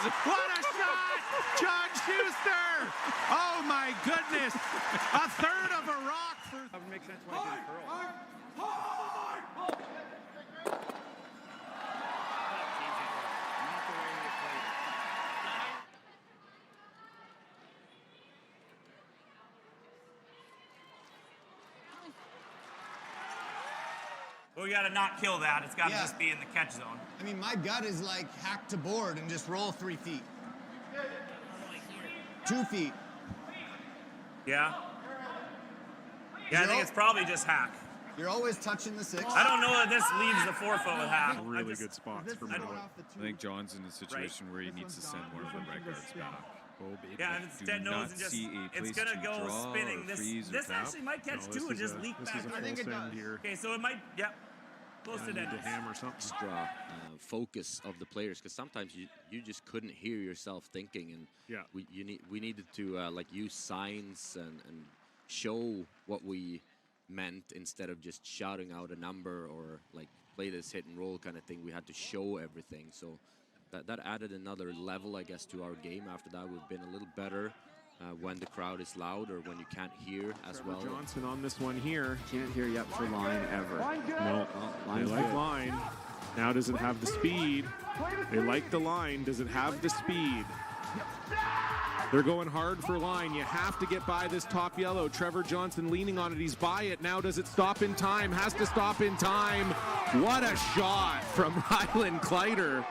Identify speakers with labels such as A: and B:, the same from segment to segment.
A: What a shot! John Schuster! Oh my goodness! A third of a rock for...
B: That would make sense when I do the curl.
C: Well, we got to not kill that. It's got to just be in the catch zone.
D: I mean, my gut is like hack to board and just roll 3 feet. 2 feet.
C: Yeah? Yeah, I think it's probably just hack.
D: You're always touching the 6.
C: I don't know that this leaves the 4-foot with hack.
E: Really good spots for Mouat. I think John's in a situation where he needs to send one of the right guards back.
C: Yeah, if it's dead nose and just, it's going to go spinning. This actually might catch two and just leak back.
E: I think it does.
C: Okay, so it might, yep. Close to dead nose.
E: Hammer something.
F: Extra focus of the players, because sometimes you just couldn't hear yourself thinking, and we needed to like use signs and show what we meant instead of just shouting out a number or like play this hit and roll kind of thing. We had to show everything, so that added another level, I guess, to our game. After that, we've been a little better when the crowd is loud or when you can't hear as well.
E: Johnson on this one here.
B: Can't hear yet for line ever.
E: No, they like line. Now does it have the speed? They like the line. Does it have the speed? They're going hard for line. You have to get by this top yellow. Trevor Johnson leaning on it. He's by it. Now does it stop in time? Has to stop in time. What a shot from Ryland Kleider.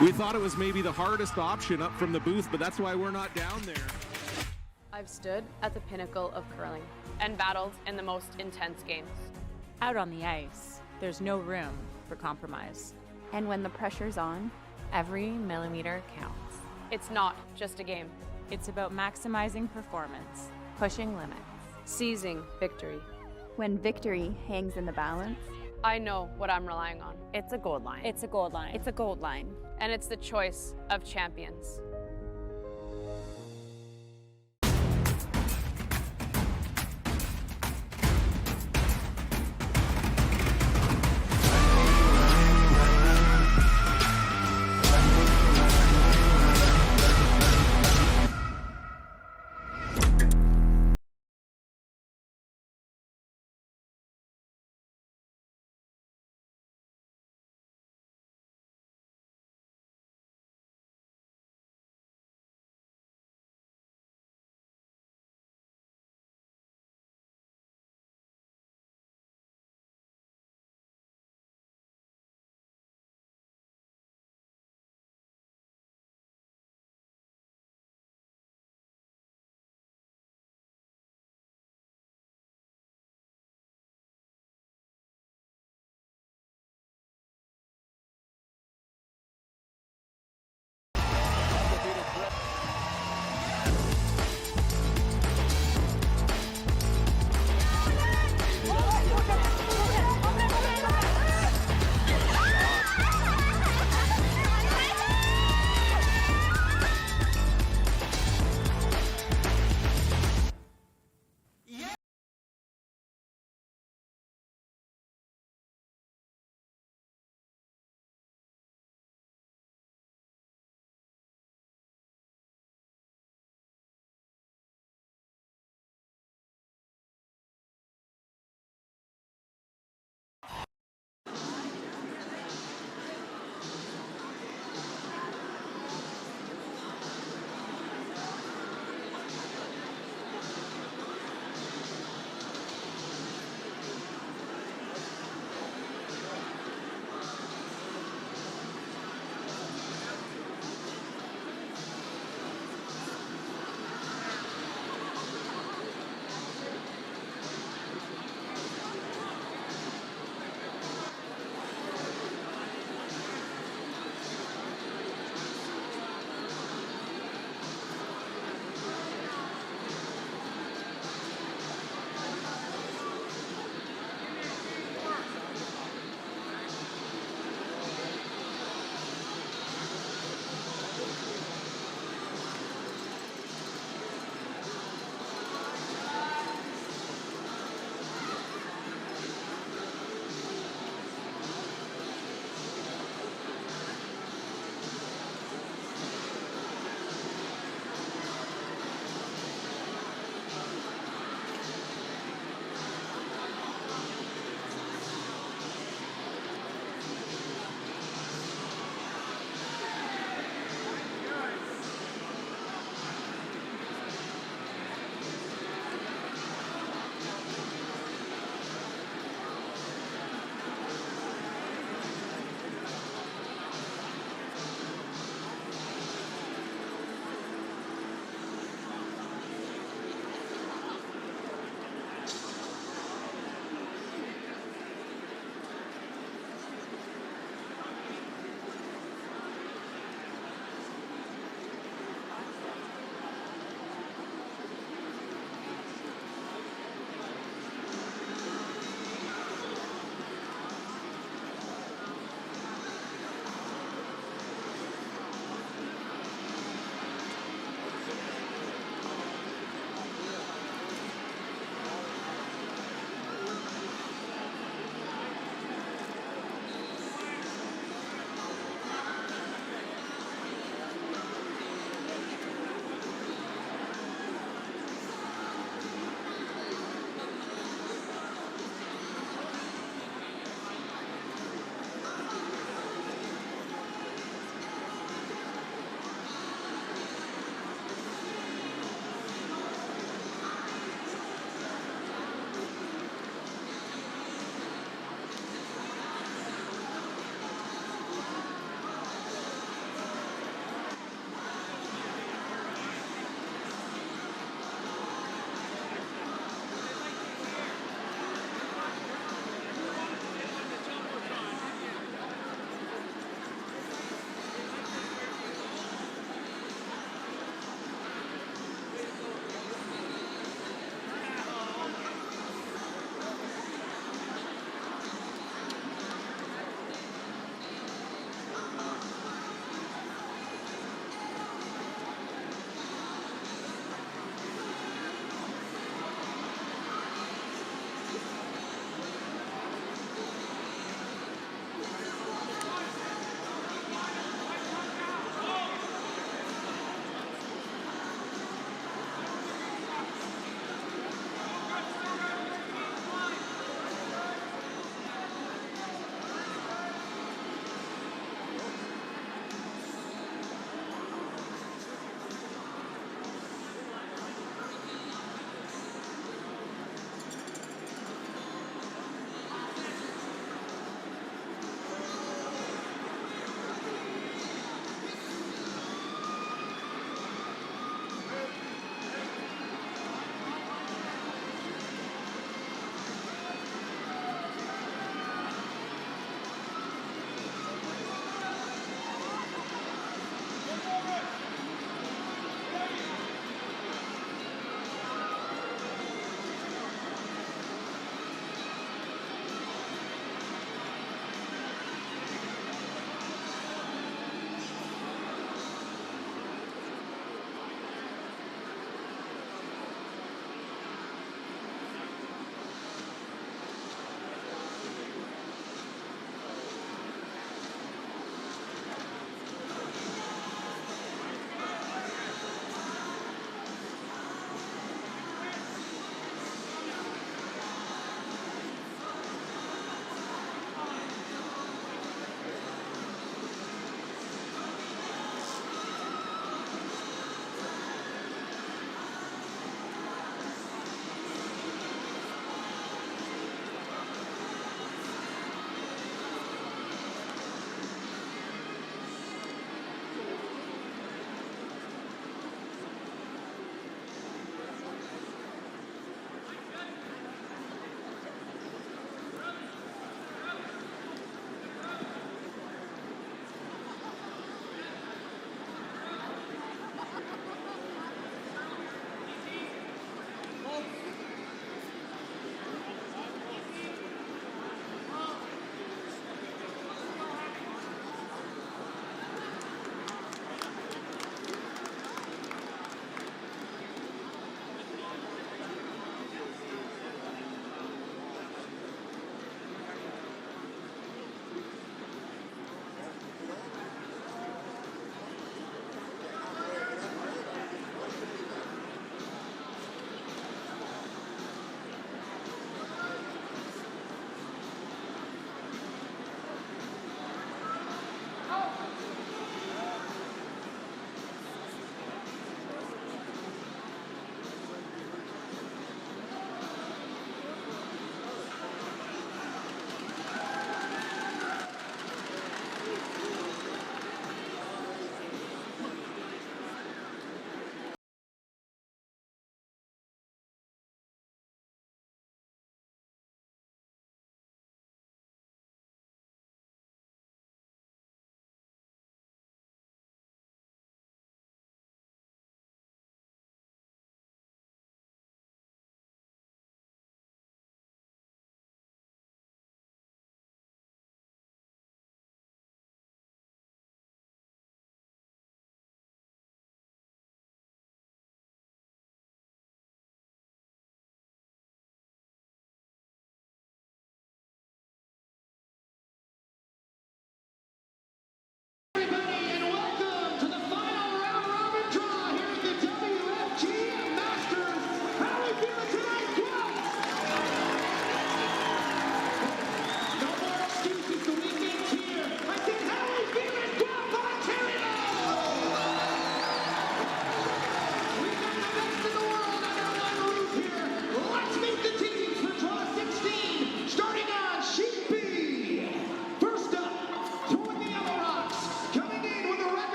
E: We thought it was maybe the hardest option up from the booth, but that's why we're not down there.
G: I've stood at the pinnacle of curling and battled in the most intense games.
H: Out on the ice, there's no room for compromise.
I: And when the pressure's on, every millimeter counts.
G: It's not just a game.
H: It's about maximizing performance,
I: Pushing limits.
G: Seizing victory.
I: When victory hangs in the balance,
G: I know what I'm relying on.
H: It's a gold line. It's a gold line. It's a gold line.
G: And it's the choice of champions.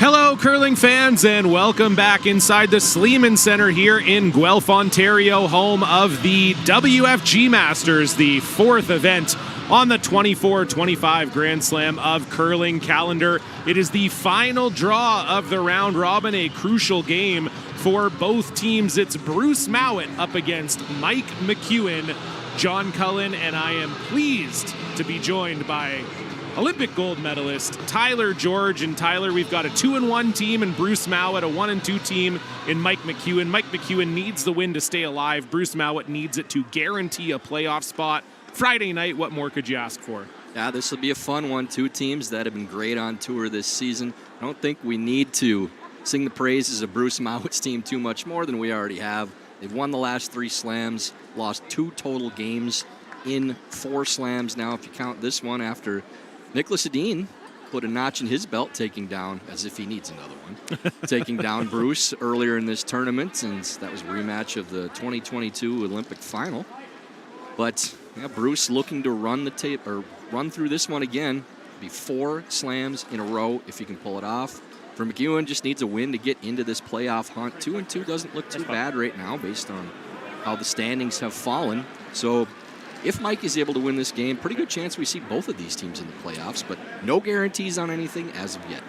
E: Hello, curling fans, and welcome back inside the Sleeman Center here in Guelph, Ontario, home of the WFG Masters, the 4th event on the 24-25 Grand Slam of curling calendar. It is the final draw of the round robin, a crucial game for both teams. It's Bruce Mouat up against Mike McEwen. John Cullen, and I am pleased to be joined by Olympic gold medalist Tyler George. And Tyler, we've got a 2-1 team in Bruce Mouat, a 1-2 team in Mike McEwen. Mike McEwen needs the win to stay alive. Bruce Mouat needs it to guarantee a playoff spot. Friday night, what more could you ask for?
J: Yeah, this will be a fun one. Two teams that have been great on tour this season. I don't think we need to sing the praises of Bruce Mouat's team too much more than we already have. They've won the last 3 slams, lost 2 total games in 4 slams now, if you count this one, after Nicholas Edin put a notch in his belt, taking down, as if he needs another one, taking down Bruce earlier in this tournament, and that was a rematch of the 2022 Olympic final. But yeah, Bruce looking to run the tape, or run through this one again. Be 4 slams in a row if he can pull it off. For McEwen, just needs a win to get into this playoff hunt. 2-2 doesn't look too bad right now based on how the standings have fallen. So if Mike is able to win this game, pretty good chance we see both of these teams in the playoffs, but no guarantees on anything as of yet.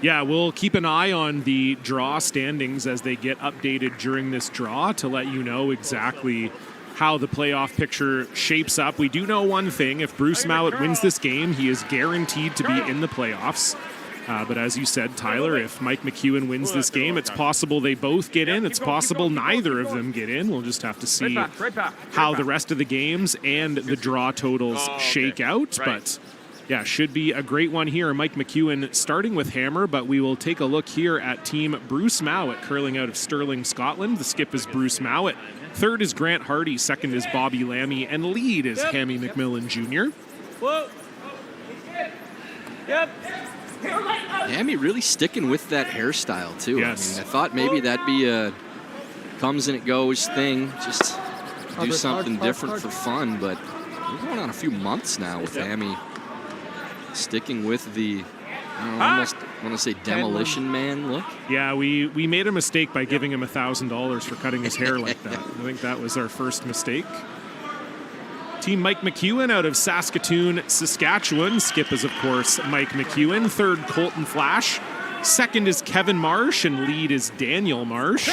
E: Yeah, we'll keep an eye on the draw standings as they get updated during this draw to let you know exactly how the playoff picture shapes up. We do know one thing: if Bruce Mouat wins this game, he is guaranteed to be in the playoffs. But as you said, Tyler, if Mike McEwen wins this game, it's possible they both get in. It's possible neither of them get in. We'll just have to see how the rest of the games and the draw totals shake out. But yeah, should be a great one here. Mike McEwen starting with hammer, but we will take a look here at team Bruce Mouat, curling out of Stirling, Scotland. The skip is Bruce Mouat. Third is Grant Hardy. Second is Bobby Lammy. And lead is Hammy McMillan Jr.
J: Hammy really sticking with that hairstyle, too.
E: Yes.
J: I mean, I thought maybe that'd be a comes and it goes thing, just do something different for fun, but we're going on a few months now with Hammy sticking with the, I don't know, almost want to say Demolition Man look.
E: Yeah, we made a mistake by giving him $1,000 for cutting his hair like that. I think that was our first mistake. Team Mike McEwen out of Saskatoon, Saskatchewan. Skip is, of course, Mike McEwen. Third, Colton Flash. Second is Kevin Marsh, and lead is Daniel Marsh.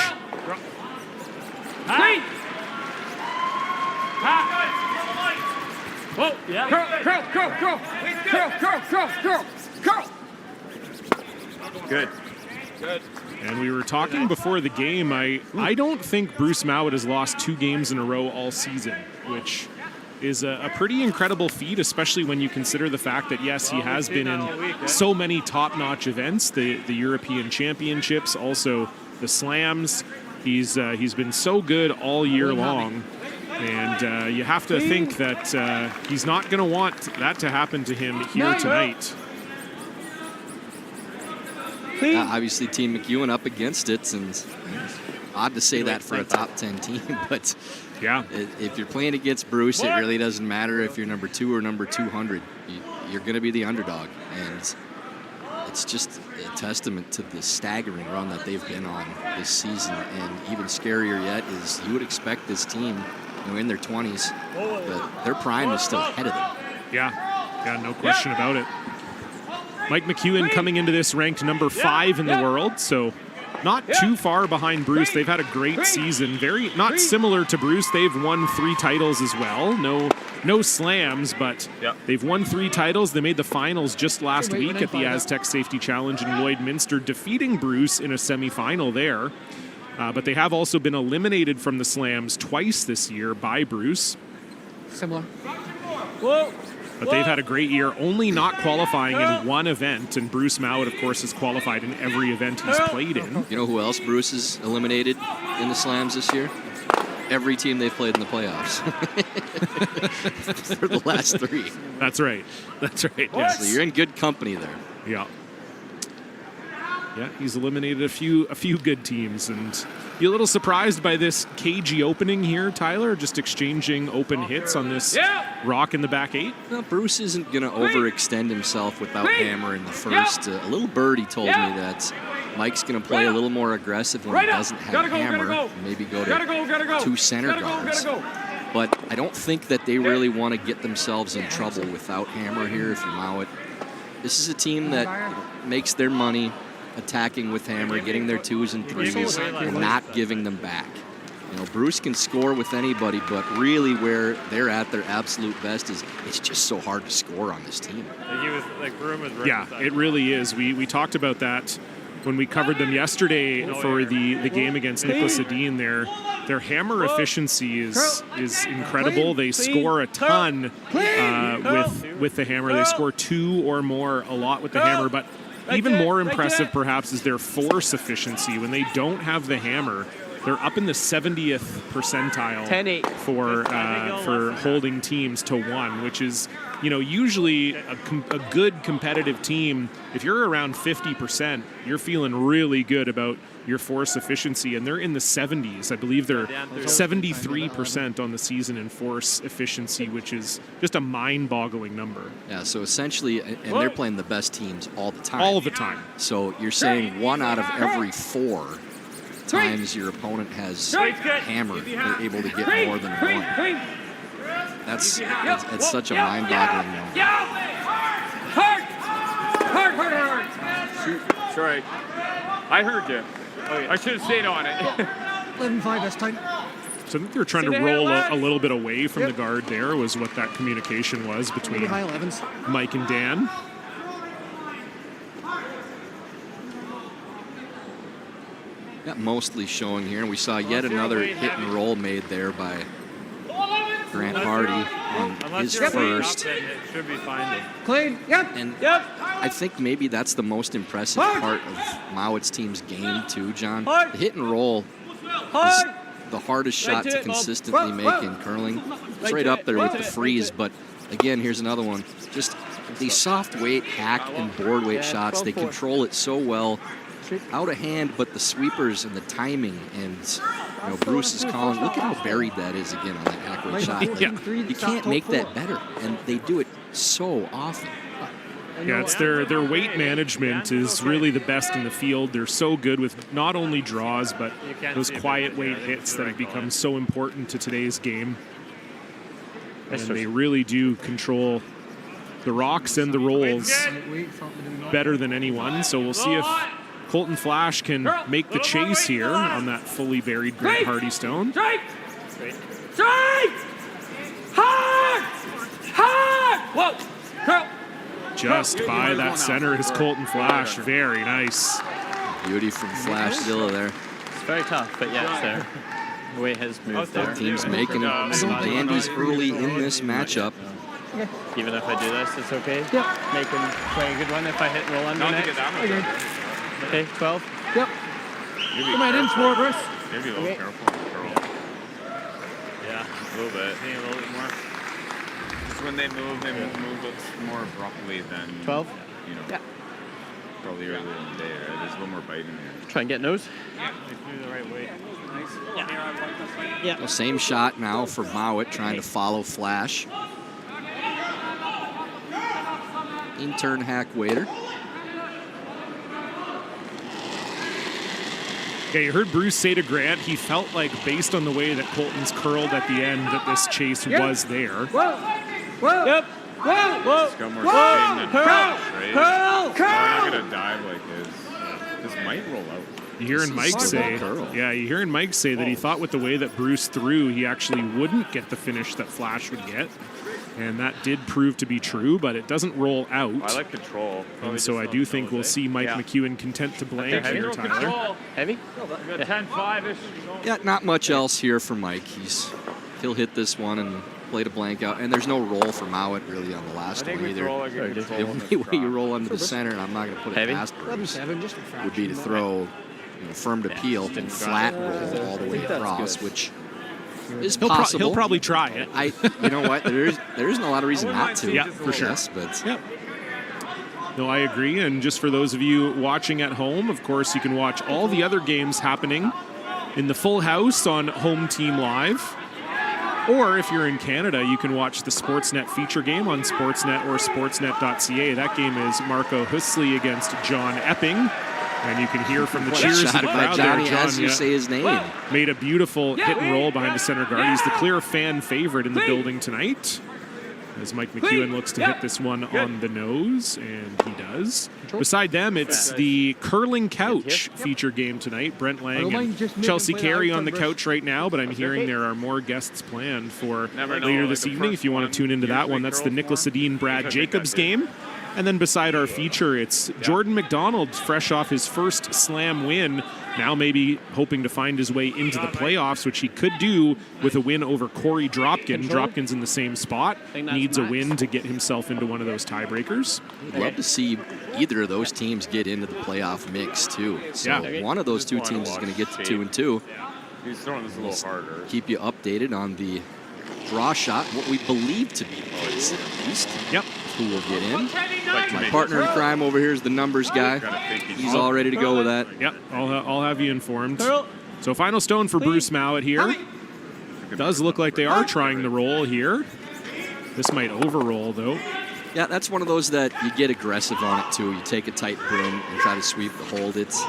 C: Good.
E: And we were talking before the game. I don't think Bruce Mouat has lost 2 games in a row all season, which is a pretty incredible feat, especially when you consider the fact that, yes, he has been in so many top-notch events, the European Championships, also the Slams. He's been so good all year long, and you have to think that he's not going to want that to happen to him here tonight.
J: Obviously, Team McEwen up against it, and odd to say that for a top 10 team, but
E: yeah,
J: if you're playing against Bruce, it really doesn't matter if you're number 2 or number 200. You're going to be the underdog, and it's just a testament to the staggering run that they've been on this season. And even scarier yet is you would expect this team, in their 20s, but their prime is still ahead of them.
E: Yeah, no question about it. Mike McEwen coming into this ranked number 5 in the world, so not too far behind Bruce. They've had a great season. Not similar to Bruce. They've won 3 titles as well. No slams, but they've won 3 titles. They made the finals just last week at the Aztec Safety Challenge in Lloydminster, defeating Bruce in a semifinal there. But they have also been eliminated from the slams twice this year by Bruce.
B: Similar.
E: But they've had a great year, only not qualifying in 1 event. And Bruce Mouat, of course, has qualified in every event he's played in.
J: You know who else Bruce has eliminated in the slams this year? Every team they've played in the playoffs. For the last 3.
E: That's right. Yes.
J: So you're in good company there.
E: Yeah. Yeah, he's eliminated a few good teams, and You a little surprised by this cagey opening here, Tyler? Just exchanging open hits on this rock in the back 8?
J: No, Bruce isn't going to overextend himself without hammer in the first. A little birdie told me that Mike's going to play a little more aggressive when he doesn't have hammer. Maybe go to 2 center guards. But I don't think that they really want to get themselves in trouble without hammer here if you're Mouat. This is a team that makes their money attacking with hammer, getting their 2s and 3s, and not giving them back. You know, Bruce can score with anybody, but really where they're at their absolute best is it's just so hard to score on this team.
E: Yeah, it really is. We talked about that when we covered them yesterday for the game against Nicholas Sedin. Their hammer efficiency is incredible. They score a ton with the hammer. They score 2 or more a lot with the hammer, but even more impressive perhaps is their force efficiency. When they don't have the hammer, they're up in the 70th percentile for holding teams to 1, which is, you know, usually a good competitive team. If you're around 50%, you're feeling really good about your force efficiency, and they're in the 70s. I believe they're 73% on the season in force efficiency, which is just a mind-boggling number.
J: Yeah, so essentially, and they're playing the best teams all the time.
E: All the time.
J: So you're saying 1 out of every 4 times your opponent has hammer, they're able to get more than 1. That's such a mind-boggling number.
K: Shoot, sorry. I heard you. I should have stayed on it.
D: 11-5 this time.
E: So I think they were trying to roll a little bit away from the guard there, was what that communication was between Mike and Dan.
J: Yeah, mostly showing here, and we saw yet another hit and roll made there by Grant Hardy on his first.
K: Should be fine.
D: Clean. Yep.
J: And I think maybe that's the most impressive part of Mouat's team's game too, John. The hit and roll is the hardest shot to consistently make in curling. It's right up there with the freeze, but again, here's another one. Just these soft weight, hack, and board weight shots, they control it so well. Out of hand, but the sweepers and the timing, and you know, Bruce is calling. Look at how buried that is again on that hack weight shot. Like, you can't make that better, and they do it so often.
E: Yeah, it's their weight management is really the best in the field. They're so good with not only draws, but those quiet weight hits that have become so important to today's game. And they really do control the rocks and the rolls better than anyone. So we'll see if Colton Flash can make the chase here on that fully buried Grant Hardy stone. Just by that center is Colton Flash. Very nice.
J: Beauty from Flash Zilla there.
L: It's very tough, but yeah, it's there. The way his moves there.
J: Team's making some dandies early in this matchup.
L: Even if I do this, it's okay? Yep. Make him play a good one if I hit roll under next. Okay, 12. Yep.
D: Come on in, score, Bruce.
K: Maybe a little careful. Yeah, a little bit. Maybe a little bit more. Just when they move more abruptly than
L: 12.
K: You know, probably earlier in the day. Right? There's a little more bite in there.
L: Try and get nose.
K: Yeah, they do the right way.
L: Yeah.
J: Well, same shot now for Mouat, trying to follow Flash. In-turn hack waiter.
E: Yeah, you heard Bruce say to Grant, he felt like based on the way that Colton's curled at the end that this chase was there.
K: He's got more spin than Flash, right? Curl! We're not gonna dive like this. This might roll out.
E: You're hearing Mike say that he thought with the way that Bruce threw, he actually wouldn't get the finish that Flash would get. And that did prove to be true, but it doesn't roll out.
K: I like control.
E: And so I do think we'll see Mike McEwen content to blank here, Tyler.
L: Heavy?
K: 10-5-ish.
J: Yeah, not much else here for Mike. He'll hit this one and play to blank out. And there's no roll for Mouat really on the last one either. The only way you roll under the center, and I'm not going to put it past Bruce, would be to throw firm to peel and flat roll all the way across, which is possible.
E: He'll probably try it.
J: You know what? There isn't a lot of reason not to.
E: Yeah, for sure.
J: Yes, but
E: no, I agree. And just for those of you watching at home, of course, you can watch all the other games happening in the Full House on Home Team Live. Or if you're in Canada, you can watch the Sportsnet feature game on Sportsnet or sportsnet.ca. That game is Marco Husley against John Epping. And you can hear from the cheers of the crowd there. John,
J: as you say his name,
E: made a beautiful hit and roll behind the center guard. He's the clear fan favorite in the building tonight, as Mike McEwen looks to hit this one on the nose, and he does. Beside them, it's the Curling Couch feature game tonight. Brent Lang and Chelsea Carey on the couch right now, but I'm hearing there are more guests planned for later this evening. If you want to tune into that one, that's the Nicholas Edin-Brad Jacobs game. And then beside our feature, it's Jordan McDonald, fresh off his first slam win, now maybe hoping to find his way into the playoffs, which he could do with a win over Corey Dropkin. Dropkin's in the same spot, needs a win to get himself into one of those tiebreakers.
J: I'd love to see either of those teams get into the playoff mix, too. So one of those two teams is going to get to 2-2.
K: He's throwing this a little harder.
J: Keep you updated on the draw shot, what we believe to be the East.
E: Yep.
J: Who will get in. My partner in crime over here is the numbers guy. He's all ready to go with that.
E: Yep, I'll have you informed. So final stone for Bruce Mouat here. Does look like they are trying the roll here. This might overroll, though.
J: Yeah, that's one of those that you get aggressive on it, too. You take a tight broom and try to sweep the hold. It's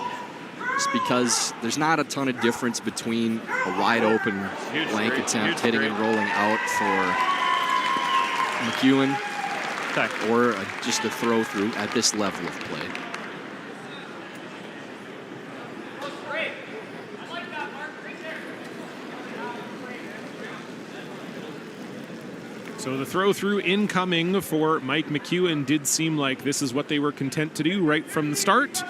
J: because there's not a ton of difference between a wide-open blank attempt hitting and rolling out for McEwen or just a throw-through at this level of play.
E: So the throw-through incoming for Mike McEwen did seem like this is what they were content to do right from the start.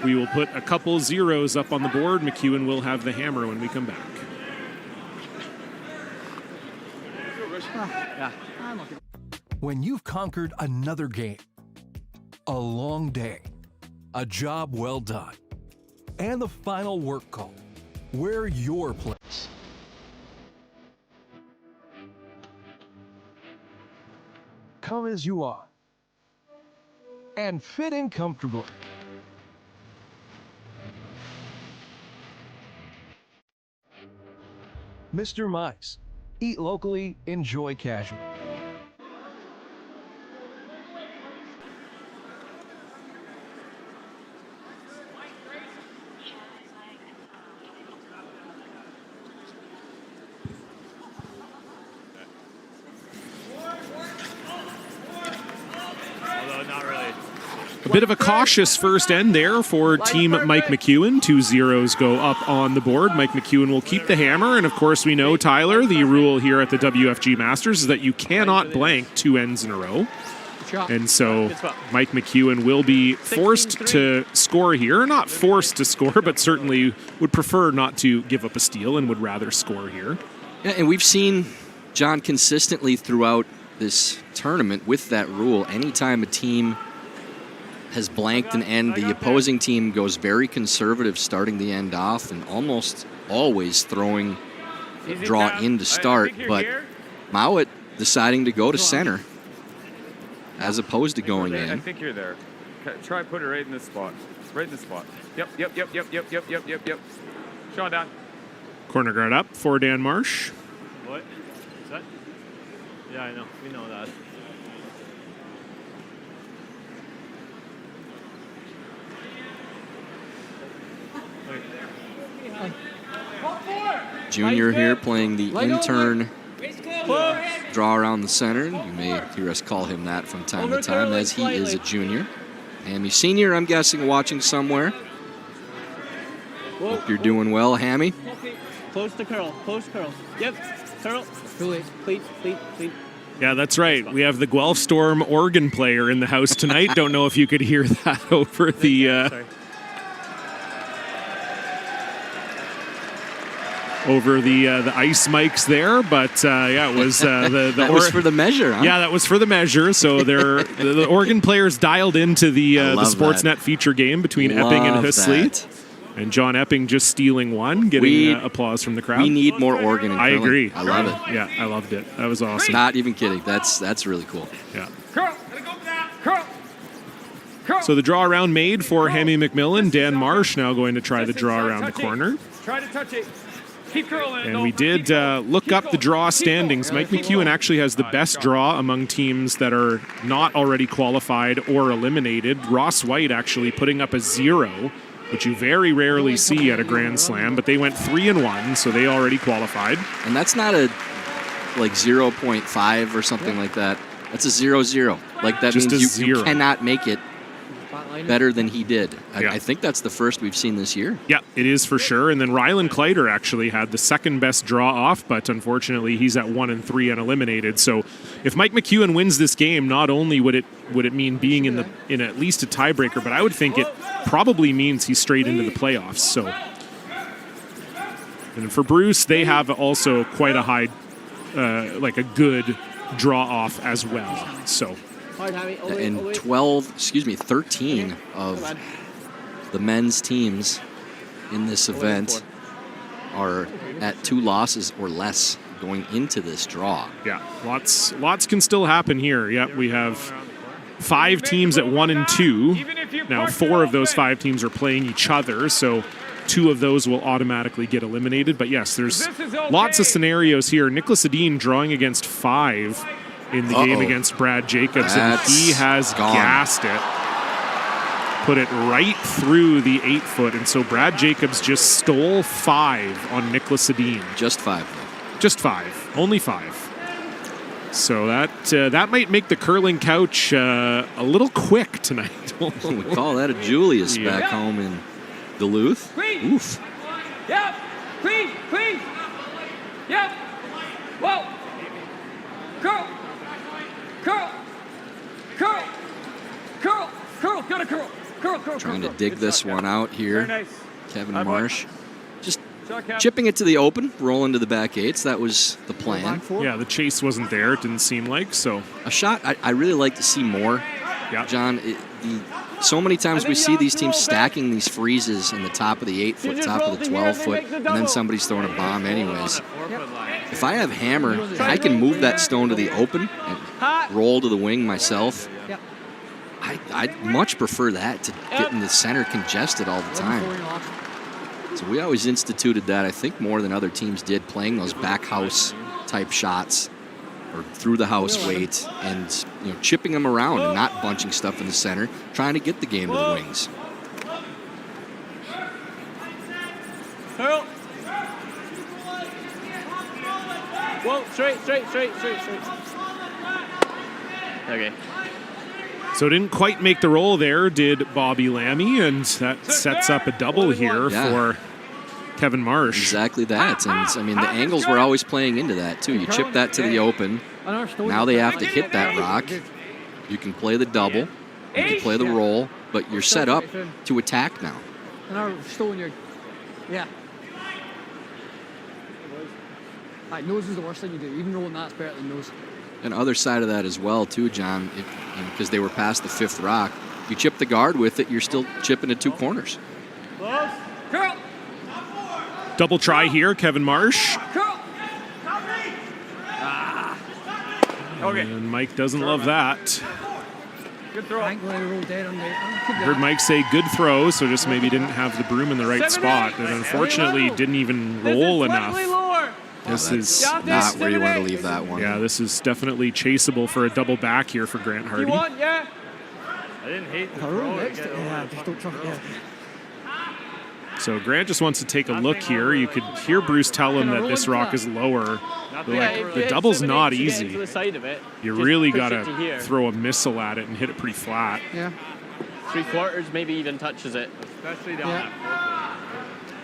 E: We will put a couple zeros up on the board. McEwen will have the hammer when we come back.
M: When you've conquered another game, a long day, a job well done, and the final work call, we're your place. Come as you are and fit in comfortably. Mr. Mice. Eat locally, enjoy casual.
E: A bit of a cautious first end there for Team Mike McEwen. 2 zeros go up on the board. Mike McEwen will keep the hammer. And of course, we know, Tyler, the rule here at the WFG Masters is that you cannot blank 2 ends in a row. And so Mike McEwen will be forced to score here. Not forced to score, but certainly would prefer not to give up a steal and would rather score here.
J: Yeah, and we've seen John consistently throughout this tournament with that rule. Anytime a team has blanked an end, the opposing team goes very conservative starting the end off and almost always throwing a draw in to start. But Mouat deciding to go to center as opposed to going in.
K: I think you're there. Try put it right in this spot. Right in this spot. Yep. Sean down.
E: Corner guard up for Dan Marsh.
L: What? Is that? Yeah, I know. We know that.
J: Junior here playing the intern draw around the center. You may hear us call him that from time to time as he is a junior. Hammy Sr., I'm guessing, watching somewhere. Hope you're doing well, Hammy.
L: Close to curl. Close curl. Yep. Curl. Cleat.
E: Yeah, that's right. We have the Guelph Storm organ player in the house tonight. Don't know if you could hear that over the... over the ice mics there, but yeah, it was
J: that was for the measure. Huh?
E: Yeah, that was for the measure. So the organ players dialed into the Sportsnet feature game between Epping and Husley, and John Epping just stealing one, getting applause from the crowd.
J: We need more organ.
E: I agree.
J: I love it.
E: Yeah, I loved it. That was awesome.
J: Not even kidding. That's really cool.
E: Yeah.
K: Curl. Gotta go for that. Curl.
E: So the draw around made for Hemi McMillan. Dan Marsh now going to try the draw around the corner.
N: Try to touch it. Keep curling.
E: And we did look up the draw standings. Mike McEwen actually has the best draw among teams that are not already qualified or eliminated. Ross White actually putting up a 0, which you very rarely see at a Grand Slam, but they went 3-1, so they already qualified.
J: And that's not a like 0.5 or something like that. That's a 0-0. Like that
E: Just
J: means
E: a
J: you
E: 0.
J: cannot make it better than he did. I think that's the first we've seen this year.
E: Yeah, it is for sure. And then Rylan Kleider actually had the second best draw off, but unfortunately he's at 1-3 and eliminated. So if Mike McEwen wins this game, not only would it mean being in at least a tiebreaker, but I would think it probably means he's straight into the playoffs. So, and for Bruce, they have also quite a high, like a good draw off as well. So.
J: And 13 of the men's teams in this event are at 2 losses or less going into this draw.
E: Yeah, lots can still happen here. Yep, we have 5 teams at 1 and 2. Now 4 of those 5 teams are playing each other, so 2 of those will automatically get eliminated. But yes, there's lots of scenarios here. Nicholas Edin drawing against 5 in the game against Brad Jacobs, and he has gassed it. Put it right through the 8-foot, and so Brad Jacobs just stole 5 on Nicholas Edin.
J: Just 5, though.
E: Just 5. Only 5. So that might make the curling couch a little quick tonight.
J: We call that a Julius back home in Duluth.
N: Clean.
J: Oof.
N: Yep. Clean. Yep. Whoa. Curl. Gotta curl.
J: Trying to dig this one out here.
N: Very nice.
J: Kevin Marsh. Just chipping it to the open, rolling to the back 8s. That was the plan.
E: Yeah, the chase wasn't there, it didn't seem like. So
J: a shot I really like to see more.
E: Yeah.
J: John, so many times we see these teams stacking these freezes in the top of the 8-foot, top of the 12-foot, and then somebody's throwing a bomb anyways. If I have hammer, I can move that stone to the open and roll to the wing myself. I'd much prefer that to getting the center congested all the time. So we always instituted that, I think, more than other teams did, playing those back house type shots or through the house weight and chipping them around and not bunching stuff in the center, trying to get the game to the wings.
L: Whoa, straight. Okay.
E: So didn't quite make the roll there, did Bobby Lammy, and that sets up a double here for Kevin Marsh.
J: Exactly that, and I mean the angles were always playing into that too. You chip that to the open, now they have to hit that rock. You can play the double, you can play the roll, but you're set up to attack now.
O: Yeah. Nose is the worst thing you do. Even rolling that's better than nose.
J: And other side of that as well too, John, because they were past the 5th rock. You chip the guard with it, you're still chipping to 2 corners.
E: Double try here, Kevin Marsh.
N: Okay.
E: And Mike doesn't love that.
N: Good throw.
O: I
E: Heard Mike say good throw, so just maybe didn't have the broom in the right spot, and unfortunately didn't even roll enough. This is
J: not where you want to leave that one.
E: Yeah, this is definitely chaseable for a double back here for Grant Hardy.
N: I didn't hate the throw.
E: So Grant just wants to take a look here. You could hear Bruce tell him that this rock is lower. Like, the double's not easy. You really got to throw a missile at it and hit it pretty flat.
O: Yeah.
L: 3/4 maybe even touches it.
N: Especially down that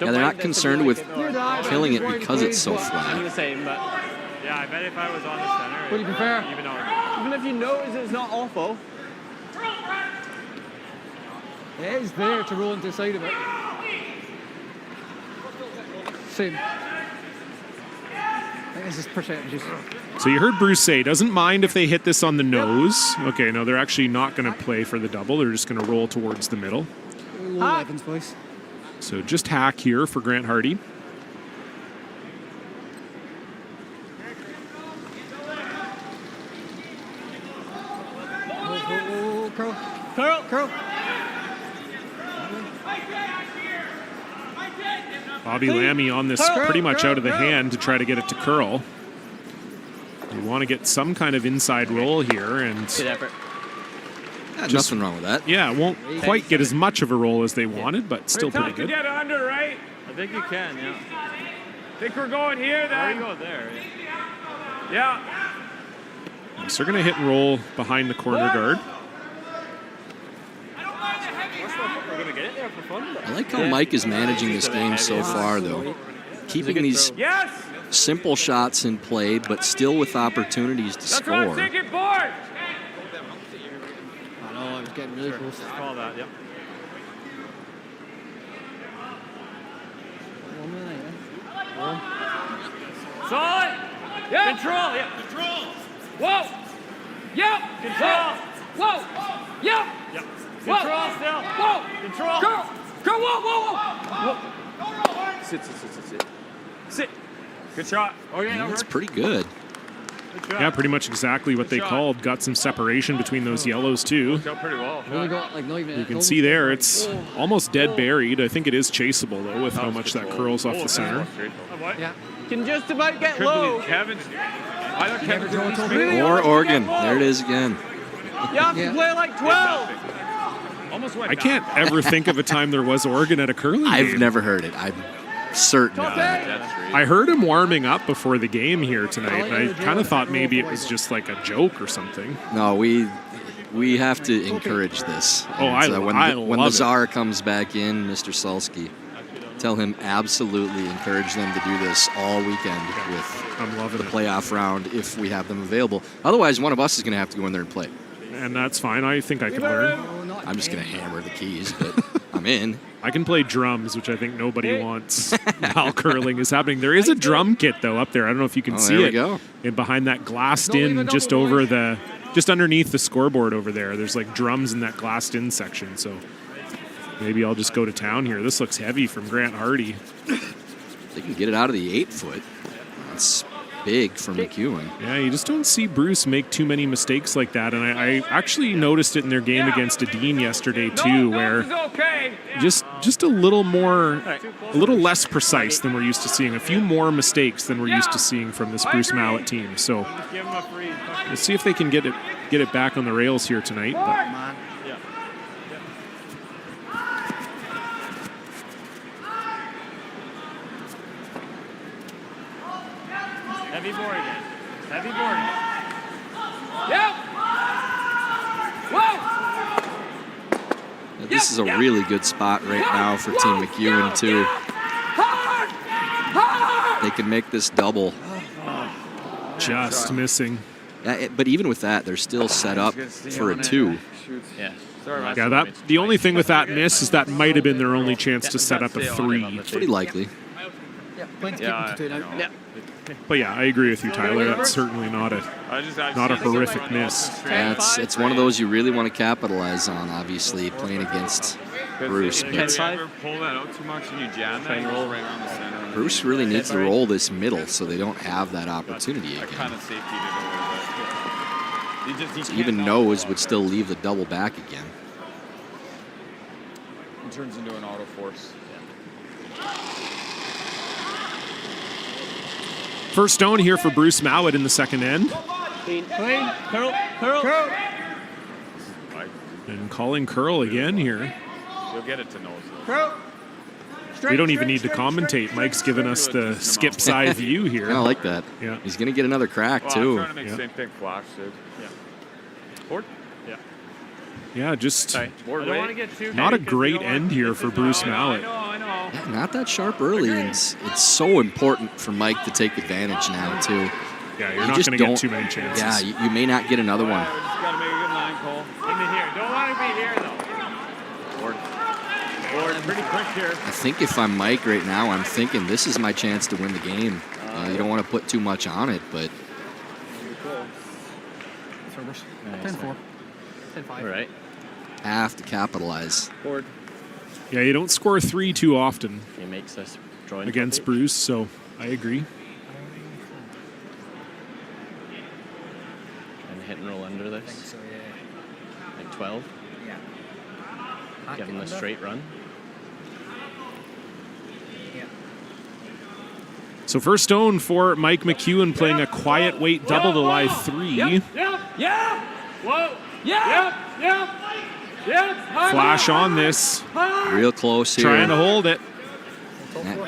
J: Yeah, they're not concerned with killing it because it's so flat.
L: I'm the same, but
N: yeah, I bet if I was on the center,
O: what do you prefer?
L: Even if you notice it's not awful.
O: It is there to roll into the side of it. Same. I think this is percentages.
E: So you heard Bruce say, doesn't mind if they hit this on the nose. Okay, no, they're actually not going to play for the double. They're just going to roll towards the middle.
O: Evans, boys.
E: So just hack here for Grant Hardy.
O: Curl.
E: Bobby Lammy on this pretty much out of the hand to try to get it to curl. You want to get some kind of inside roll here, and
J: nothing wrong with that.
E: Yeah, won't quite get as much of a roll as they wanted, but still pretty good.
N: Get under, right? I think you can, yeah. Think we're going here, then? We go there, yeah.
E: So they're going to hit and roll behind the corner guard.
J: I like how Mike is managing this game so far, though. Keeping these simple shots in play, but still with opportunities to score.
O: I know, I was getting really close.
N: Call that, yep. Solid! Yeah. Control! Yeah. Control! Whoa! Yep! Control! Whoa! Yep! Yep. Control still! Whoa! Control! Go! Whoa! Sit! Good shot. Oh, yeah,
J: that's pretty good.
E: Yeah, pretty much exactly what they called. Got some separation between those yellows, too.
N: Worked out pretty well.
E: You can see there, it's almost dead buried. I think it is chaseable, though, with how much that curls off the center.
O: Yeah.
L: Can just about get low.
J: Or Oregon. There it is again.
L: You have to play like 12.
E: I can't ever think of a time there was Oregon at a curling game.
J: I've never heard it. I'm certain of that.
E: I heard him warming up before the game here tonight, and I kind of thought maybe it was just like a joke or something.
J: No, we have to encourage this.
E: Oh,
J: and, when the Czar comes back in, Mr. Sulsky, tell him absolutely encourage them to do this all weekend with the playoff round if we have them available. Otherwise, one of us is going to have to go in there and play.
E: And that's fine. I think I can learn.
J: I'm just going to hammer the keys, but I'm in.
E: I can play drums, which I think nobody wants while curling is happening. There is a drum kit, though, up there. I don't know if you can see it.
J: Go.
E: And behind that glassed-in, just underneath the scoreboard over there, there's like drums in that glassed-in section. So maybe I'll just go to town here. This looks heavy from Grant Hardy.
J: They can get it out of the 8-foot. That's big from McEwen.
E: Yeah, you just don't see Bruce make too many mistakes like that. And I actually noticed it in their game against Edine yesterday, too, where just a little less precise than we're used to seeing. A few more mistakes than we're used to seeing from this Bruce Mouat team. So we'll see if they can get it back on the rails here tonight. But
N: Heavy board again. Heavy board again. Yep. Whoa.
J: This is a really good spot right now for Team McEwen, too. They can make this double.
E: Just missing.
J: But even with that, they're still set up for a 2.
E: Yeah, the only thing with that miss is that might have been their only chance to set up a 3.
J: Pretty likely.
E: But yeah, I agree with you, Tyler. That's certainly not a horrific miss.
J: Yeah, it's one of those you really want to capitalize on, obviously, playing against Bruce.
K: If you ever pull that out too much and you jam that, you roll right around the center.
J: Bruce really needs to roll this middle so they don't have that opportunity again.
K: Kind of safety it a little bit.
J: Even nose would still leave the double back again.
K: It turns into an auto force.
E: First stone here for Bruce Mouat in the second end.
L: Clean. Curl.
E: And calling curl again here.
K: You'll get it to nose.
L: Curl.
E: We don't even need to commentate. Mike's given us the skip side view here.
J: I like that.
E: Yeah.
J: He's going to get another crack, too.
K: I'm trying to make same thing flash, dude. Yeah. Board? Yeah.
E: Yeah, just
N: not
E: not a great end here for Bruce Mouat.
J: Yeah, not that sharp early, and it's so important for Mike to take advantage now, too.
E: Yeah, you're not going to get too many chances.
J: Yeah, you may not get another one.
N: Just got to make a good line, Cole. Give me here. Don't want to be here, though. Board pretty quick here.
J: I think if I'm Mike right now, I'm thinking this is my chance to win the game. You don't want to put too much on it, but...
O: 10-4. 10-5.
L: All right.
J: Have to capitalize.
L: Board.
E: Yeah, you don't score 3 too often
L: makes us
E: against Bruce, so I agree.
L: And hit and roll under this.
O: I think so, yeah.
L: Like 12?
O: Yeah.
L: Give him a straight run.
E: So first stone for Mike McEwen playing a quiet weight double to lie 3.
N: Yep. Whoa. Yep.
E: Flash on this.
J: Real close here.
E: Trying to hold it.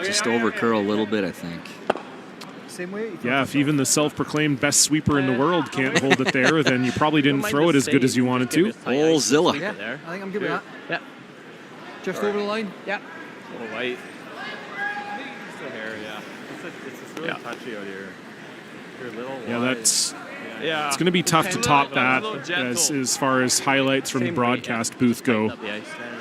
J: Just over curl a little bit, I think.
O: Same way.
E: Yeah, if even the self-proclaimed best sweeper in the world can't hold it there, then you probably didn't throw it as good as you wanted to.
J: Oh, Zilla.
O: Yeah, I think I'm good with that.
L: Yeah.
O: Just over the line. Yeah.
L: A little light. Just the hair, yeah. It's just really touchy out here. You're a little
E: Yeah,
L: wide.
E: that's... It's going to be tough to top that as far as highlights from the broadcast booth go.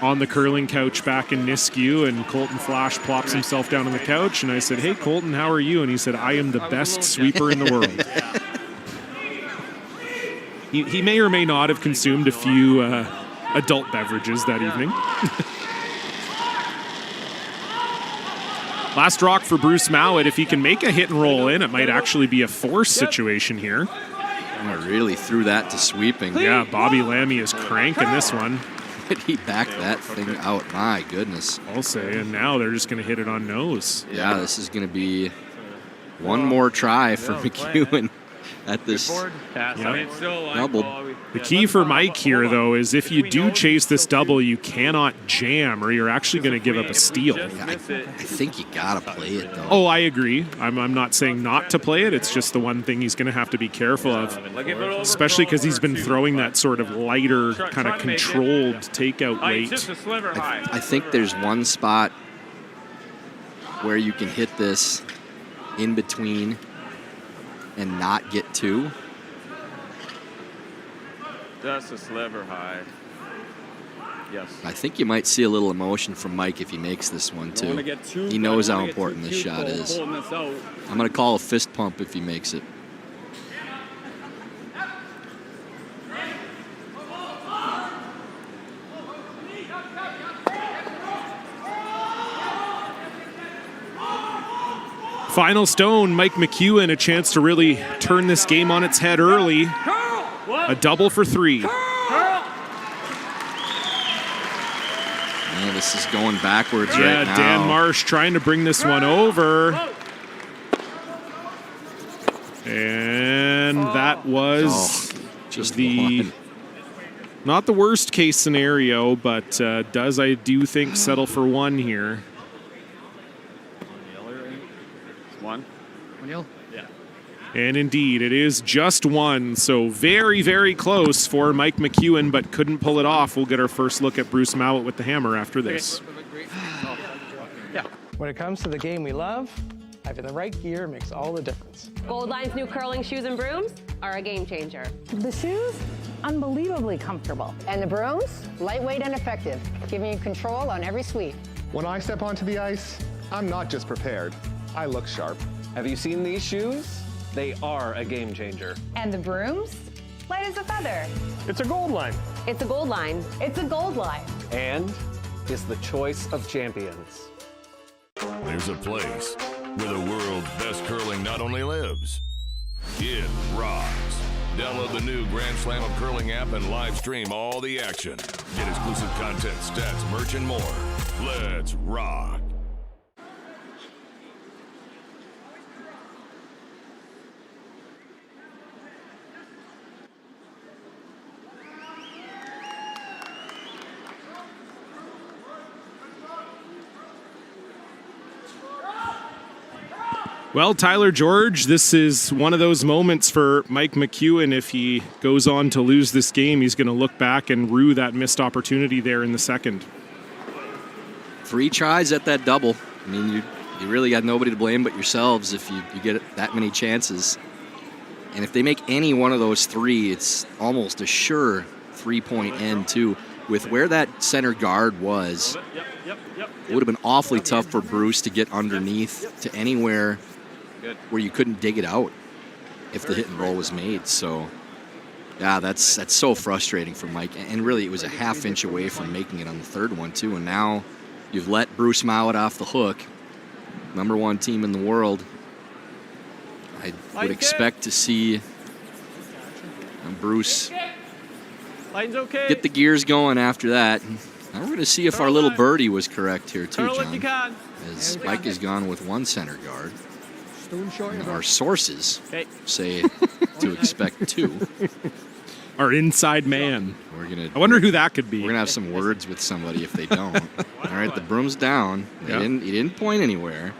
E: On the curling couch back in Nisku, and Colton Flash plops himself down on the couch, and I said, "Hey, Colton, how are you?" And he said, "I am the best sweeper in the world." He may or may not have consumed a few adult beverages that evening. Last rock for Bruce Mouat. If he can make a hit and roll in, it might actually be a force situation here.
J: I really threw that to sweeping.
E: Yeah, Bobby Lammy is cranking this one.
J: He backed that thing out. My goodness.
E: I'll say, and now they're just going to hit it on nose.
J: Yeah, this is going to be one more try for McEwen at this double.
E: The key for Mike here, though, is if you do chase this double, you cannot jam, or you're actually going to give up a steal.
J: I think you got to play it, though.
E: Oh, I agree. I'm not saying not to play it. It's just the one thing he's going to have to be careful of, especially because he's been throwing that sort of lighter, kind of controlled takeout weight.
J: I think there's one spot where you can hit this in between and not get two.
N: Just a sliver high. Yes.
J: I think you might see a little emotion from Mike if he makes this one, too. He knows how important this shot is. I'm going to call a fist pump if he makes it.
E: Final stone, Mike McEwen, a chance to really turn this game on its head early. A double for 3.
J: Yeah, this is going backwards right now.
E: Dan Marsh trying to bring this one over. And that was
J: just
E: not the worst case scenario, but does, I do think, settle for 1 here.
N: 1.
O: 1-0.
N: Yeah.
E: And indeed, it is just 1, so very, very close for Mike McEwen, but couldn't pull it off. We'll get our first look at Bruce Mouat with the hammer after this.
P: When it comes to the game we love, having the right gear makes all the difference.
G: Goldline's new curling shoes and brooms are a game changer.
Q: The shoes, unbelievably comfortable.
R: And the brooms, lightweight and effective, giving you control on every sweep.
S: When I step onto the ice, I'm not just prepared, I look sharp. Have you seen these shoes? They are a game changer.
Q: And the brooms, light as a feather.
S: It's a gold line.
G: It's a gold line.
Q: It's a gold line.
S: And is the choice of champions.
T: There's a place where the world's best curling not only lives, it rocks. Download the new Grand Slam of Curling app and live stream all the action. Get exclusive content, stats, merch, and more. Let's rock.
E: Well, Tyler George, this is one of those moments for Mike McEwen. If he goes on to lose this game, he's going to look back and rue that missed opportunity there in the second.
J: 3 tries at that double. I mean, you really got nobody to blame but yourselves if you get that many chances. And if they make any one of those 3, it's almost a sure 3-point end, too. With where that center guard was, it would have been awfully tough for Bruce to get underneath to anywhere where you couldn't dig it out if the hit and roll was made. So, yeah, that's so frustrating for Mike. And really, it was a half-inch away from making it on the third one, too. And now you've let Bruce Mouat off the hook, #1 team in the world. I would expect to see Bruce get the gears going after that. Now we're going to see if our little birdie was correct here too,
L: Curl if you
J: John.
L: can.
J: As Mike has gone with one center guard.
O: Stone short.
J: And our sources
L: Okay.
J: say to expect 2.
E: Our inside man.
J: We're gonna.
E: I wonder who that could be.
J: We're gonna have some words with somebody if they don't. All right, the broom's down. He didn't point anywhere.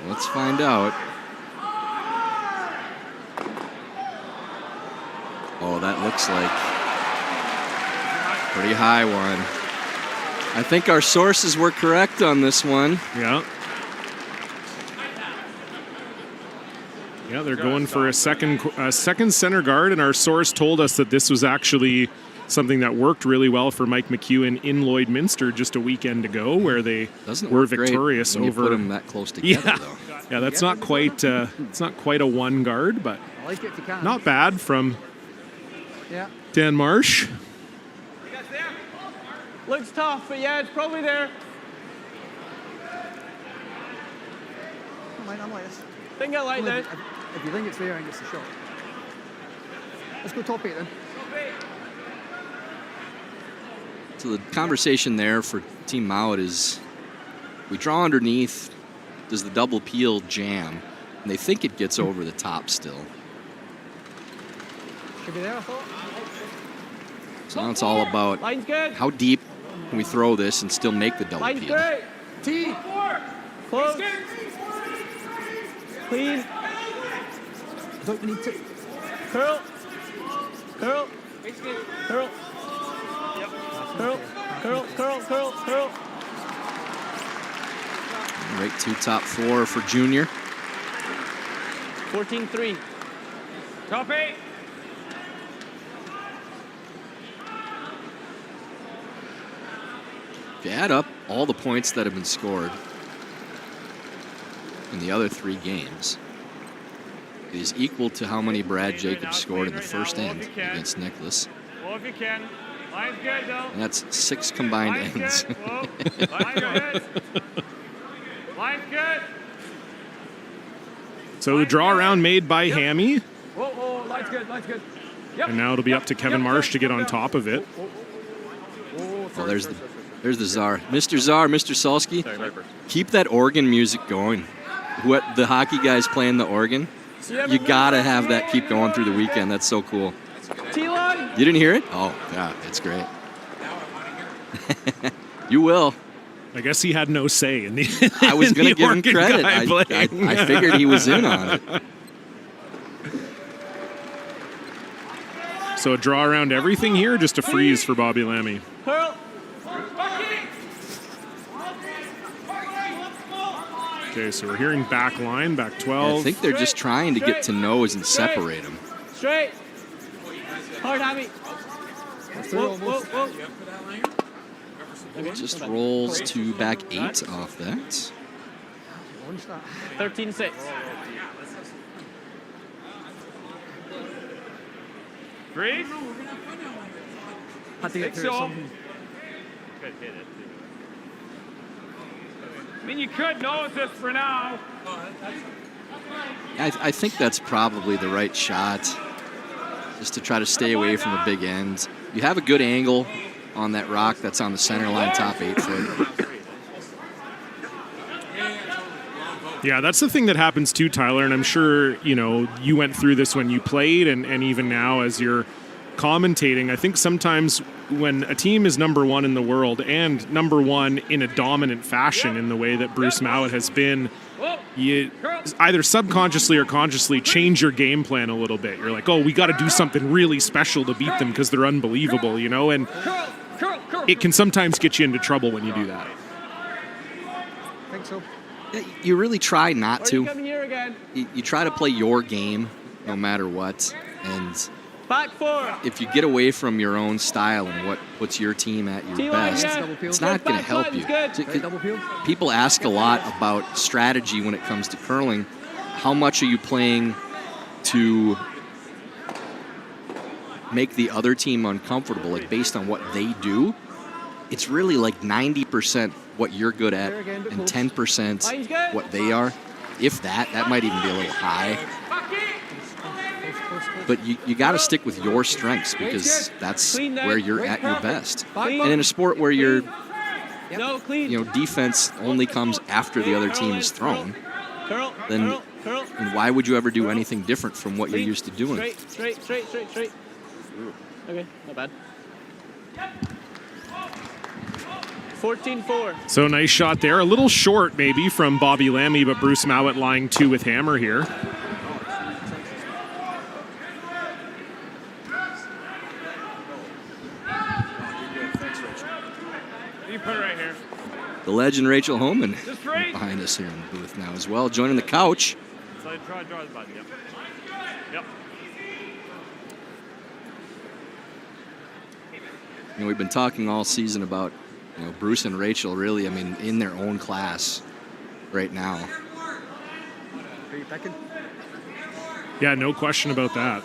J: Let's find out. Oh, that looks like pretty high one. I think our sources were correct on this one.
E: Yeah. Yeah, they're going for a second center guard, and our source told us that this was actually something that worked really well for Mike McEwen in Lloydminster just a weekend ago, where they were victorious
J: when
E: over.
J: You put them that close together, though.
E: Yeah, that's not quite. It's not quite a one guard, but not bad from Dan Marsh.
L: Looks tough, but yeah, it's probably there.
O: I'm like this.
L: Think I like that.
O: If you think it's there, I think it's the shot. Let's go top 8 then.
J: So the conversation there for Team Mouat is, we draw underneath, does the double peel jam? And they think it gets over the top still.
O: Should be there, I thought.
J: So now it's all about how deep can we throw this and still make the double
L: Line's
J: peel.
L: good. T. Close. Clean.
O: Don't need to.
L: Curl. Curl. Curl. Curl. Curl. Curl. Curl. Curl.
J: Right to top 4 for Junior.
L: 14-3.
N: Top 8.
J: If you add up all the points that have been scored in the other 3 games, it is equal to how many Brad Jacobs scored in the first end against Nicholas.
N: Well, if you can. Line's good, though.
J: And that's 6 combined ends.
N: Line's good. Line's good.
E: So the draw around made by Hammy.
N: Whoa, line's good, line's good. Yep.
E: And now it'll be up to Kevin Marsh to get on top of it.
J: Well, there's the czar. Mr. Czar, Mr. Salsky, keep that organ music going. What the hockey guys playing the organ, you gotta have that keep going through the weekend. That's so cool.
L: T-line.
J: You didn't hear it? Oh, yeah, it's great. You will.
E: I guess he had no say in the.
J: I was going to give him credit. I figured he was in on it.
E: So a draw around everything here, just a freeze for Bobby Lammy.
L: Curl.
E: Okay, so we're hearing back line, back 12.
J: Yeah, I think they're just trying to get to nose and separate them.
L: Straight. Hard, Hammy. Whoa, whoa, whoa.
J: Just rolls to back 8 off that.
L: 13-6.
N: Freeze.
O: Had to get through something.
N: I mean, you could nose this for now.
J: I think that's probably the right shot, just to try to stay away from the big end. You have a good angle on that rock that's on the center line, top 8 foot.
E: Yeah, that's the thing that happens too, Tyler, and I'm sure, you know, you went through this when you played and even now as you're commentating. I think sometimes when a team is number 1 in the world and number 1 in a dominant fashion in the way that Bruce Mouat has been, you either subconsciously or consciously change your game plan a little bit. You're like, oh, we got to do something really special to beat them because they're unbelievable, you know, and it can sometimes get you into trouble when you do that.
O: I think so.
J: You really try not to.
L: Come here again.
J: You try to play your game no matter what, and
L: back 4.
J: if you get away from your own style and what puts your team at your best, it's not going to help you. People ask a lot about strategy when it comes to curling. How much are you playing to make the other team uncomfortable, like based on what they do? It's really like 90% what you're good at and 10% what they are. If that might even be a little high. but you got to stick with your strengths because that's where you're at your best. And in a sport where you're, defense only comes after the other team is thrown, then why would you ever do anything different from what you're used to doing?
L: Straight. Okay, not bad. 14-4.
E: So nice shot there. A little short maybe from Bobby Lammy, but Bruce Mouat lying 2 with hammer here.
N: You put it right here.
J: The legend Rachel Homan behind us here in the booth now as well, joining the couch.
N: So draw the button, yep.
J: We've been talking all season about, Bruce and Rachel really, in their own class right now.
O: Are you picking?
E: Yeah, no question about that.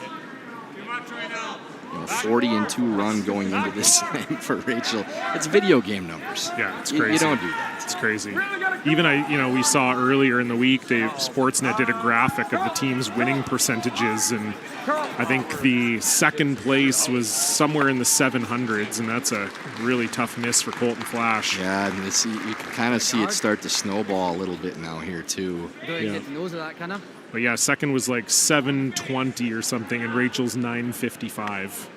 J: 40-2 run going into this slam for Rachel. It's video game numbers.
E: Yeah, it's crazy.
J: You don't do that.
E: It's crazy. Even we saw earlier in the week, Sportsnet did a graphic of the team's winning percentages, and I think the second place was somewhere in the 700s, and that's a really tough miss for Colton Flash.
J: Yeah, and you can kind of see it start to snowball a little bit now here too.
O: Don't you get the nose of that kind of?
E: But yeah, second was like 720 or something, and Rachel's 955.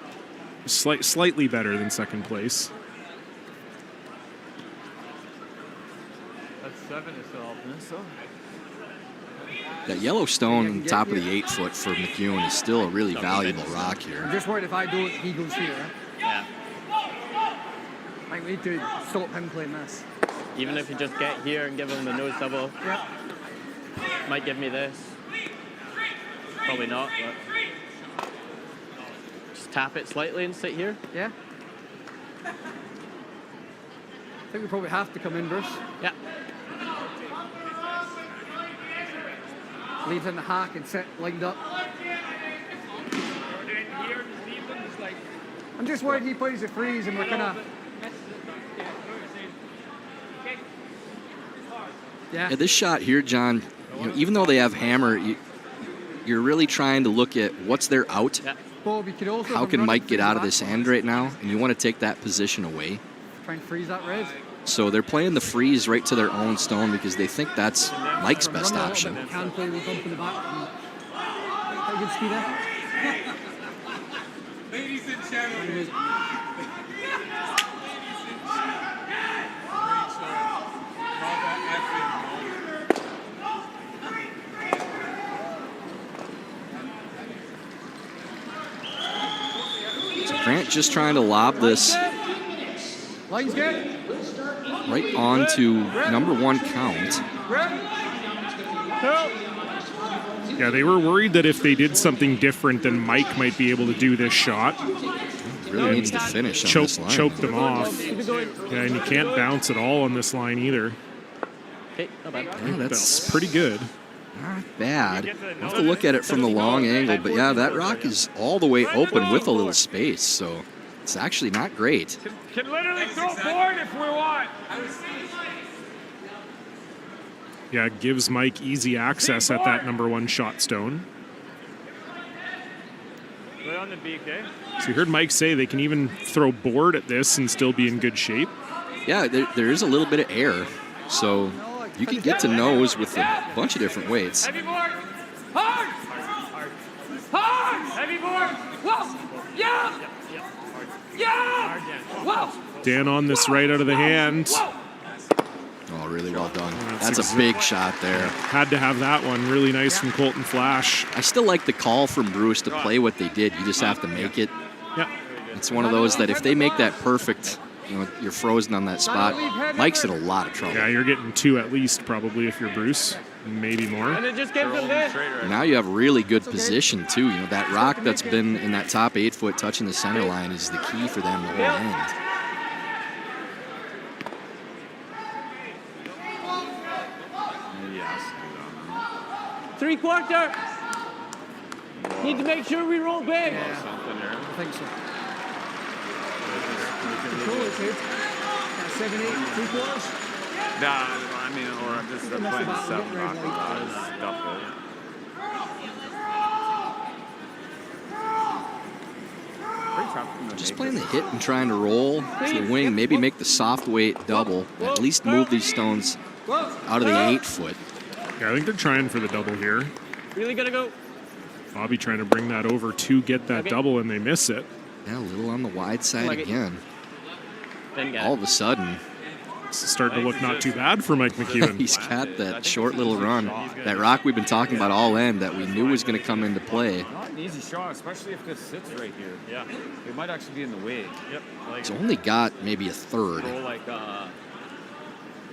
E: Slightly better than second place.
N: That's 7 is still off.
J: That yellow stone on the top of the 8-foot for McEwen is still a really valuable rock here.
O: I'm just worried if I don't, he goes here.
L: Yeah.
O: I think we need to stop him playing this.
L: Even if you just get here and give him the nose double.
O: Yep.
L: Might give me this. Probably not, but just tap it slightly and sit here.
O: Yeah. I think we probably have to come in, Bruce.
L: Yeah.
O: Leave in the hack and sit lined up. I'm just worried he plays a freeze and we're kind of...
J: Yeah, this shot here, John, even though they have hammer, you're really trying to look at what's their out.
O: Yeah. Bob, you could also
J: how can Mike get out of this end right now? And you want to take that position away.
O: Try and freeze that red.
J: So they're playing the freeze right to their own stone because they think that's Mike's best option.
O: Can play with bump in the back. Quite good speed there.
N: Ladies and gentlemen.
J: Grant just trying to lob this right onto number 1 count.
E: Yeah, they were worried that if they did something different, then Mike might be able to do this shot.
J: Really needs to finish on this line.
E: Choke them off. Yeah, and you can't bounce at all on this line either.
L: Okay, not bad.
J: Yeah, that's
E: pretty good.
J: Not bad. We'll have to look at it from the long angle, but yeah, that rock is all the way open with a little space, so it's actually not great.
N: Can literally throw board if we want.
E: Yeah, it gives Mike easy access at that number 1 shot stone.
N: Right on the beak, eh?
E: So you heard Mike say they can even throw board at this and still be in good shape.
J: Yeah, there is a little bit of air, so you can get to nose with a bunch of different weights.
N: Heavy board. Hard. Hard. Heavy board. Whoa. Yeah. Yeah. Whoa.
E: Dan on this right out of the hand.
J: Oh, really well done. That's a big shot there.
E: Had to have that one. Really nice from Colton Flash.
J: I still like the call from Bruce to play what they did. You just have to make it.
E: Yeah.
J: It's one of those that if they make that perfect, you're frozen on that spot. Mike's in a lot of trouble.
E: Yeah, you're getting 2 at least probably if you're Bruce. Maybe more.
N: And it just gives them this.
J: Now you have really good position too. That rock that's been in that top 8-foot touching the center line is the key for them the whole end.
L: Three-quarter. Need to make sure we roll big.
O: Yeah, I think so. Control it, dude. 7, 8, 3/4.
K: Nah, or I'm just playing 7 stuff it.
J: Just playing the hit and trying to roll to the wing, maybe make the soft weight double, at least move these stones out of the 8-foot.
E: Yeah, I think they're trying for the double here.
L: Really gotta go.
E: Bobby trying to bring that over to get that double, and they miss it.
J: Yeah, a little on the wide side again.
L: Then
J: All of a sudden,
E: it's starting to look not too bad for Mike McEwen.
J: He's got that short little run. That rock we've been talking about all end that we knew was going to come into play.
K: Not an easy shot, especially if this sits right here. Yeah. It might actually be in the way.
L: Yep.
J: He's only got maybe a third.
K: Go like, I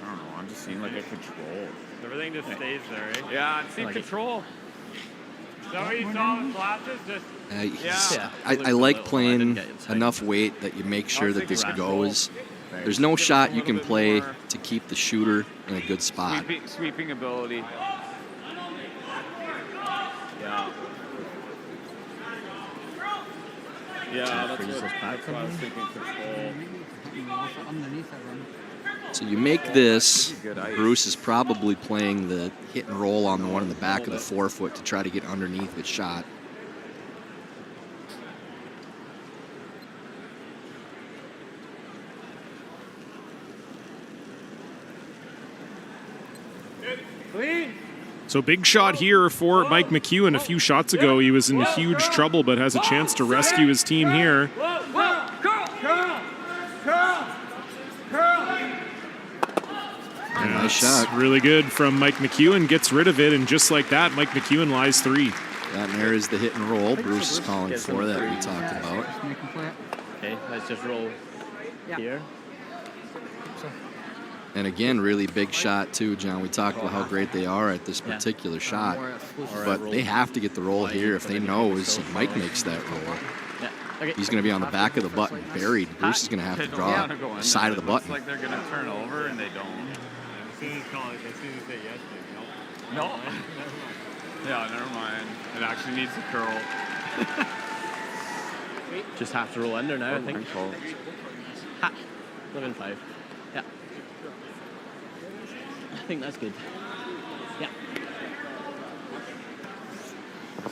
K: don't know, I'm just seeing like a control.
N: Everything just stays there, eh?
K: Yeah, it seems control.
N: Is that what you saw with glasses? Just
J: I like playing enough weight that you make sure that this goes. There's no shot you can play to keep the shooter in a good spot.
K: Sweeping ability. Yeah. Yeah, that's what I was thinking, control.
J: So you make this, Bruce is probably playing the hit and roll on the one in the back of the 4-foot to try to get underneath the shot.
E: So big shot here for Mike McEwen. A few shots ago, he was in huge trouble, but has a chance to rescue his team here.
J: Yeah, nice shot.
E: Really good from Mike McEwen. Gets rid of it, and just like that, Mike McEwen lies 3.
J: That there is the hit and roll Bruce is calling for that we talked about.
L: Okay, let's just roll here.
J: And again, really big shot too, John. We talked about how great they are at this particular shot, but they have to get the roll here if they know as Mike makes that roll. He's going to be on the back of the button, buried. Bruce is going to have to draw the side of the button.
K: It's like they're going to turn over and they don't.
N: As soon as they yes, they
K: no. Yeah, never mind. It actually needs to curl.
L: Just have to roll under now, I think. 11-5. Yeah. I think that's good. Yeah.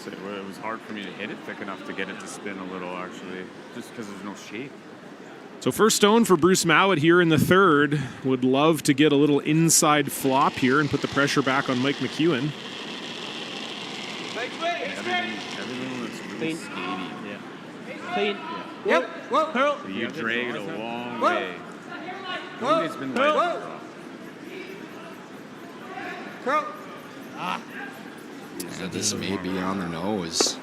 K: It was hard for me to hit it thick enough to get it to spin a little, actually, just because there's no shape.
E: So first stone for Bruce Mouat here in the 3rd. Would love to get a little inside flop here and put the pressure back on Mike McEwen.
K: Everything looks really skaty.
L: Yeah. Clean.
K: Yeah. Yep. Curl. So you drag it a long way. I think it's been light.
O: Curl.
J: Yeah, this may be on the nose.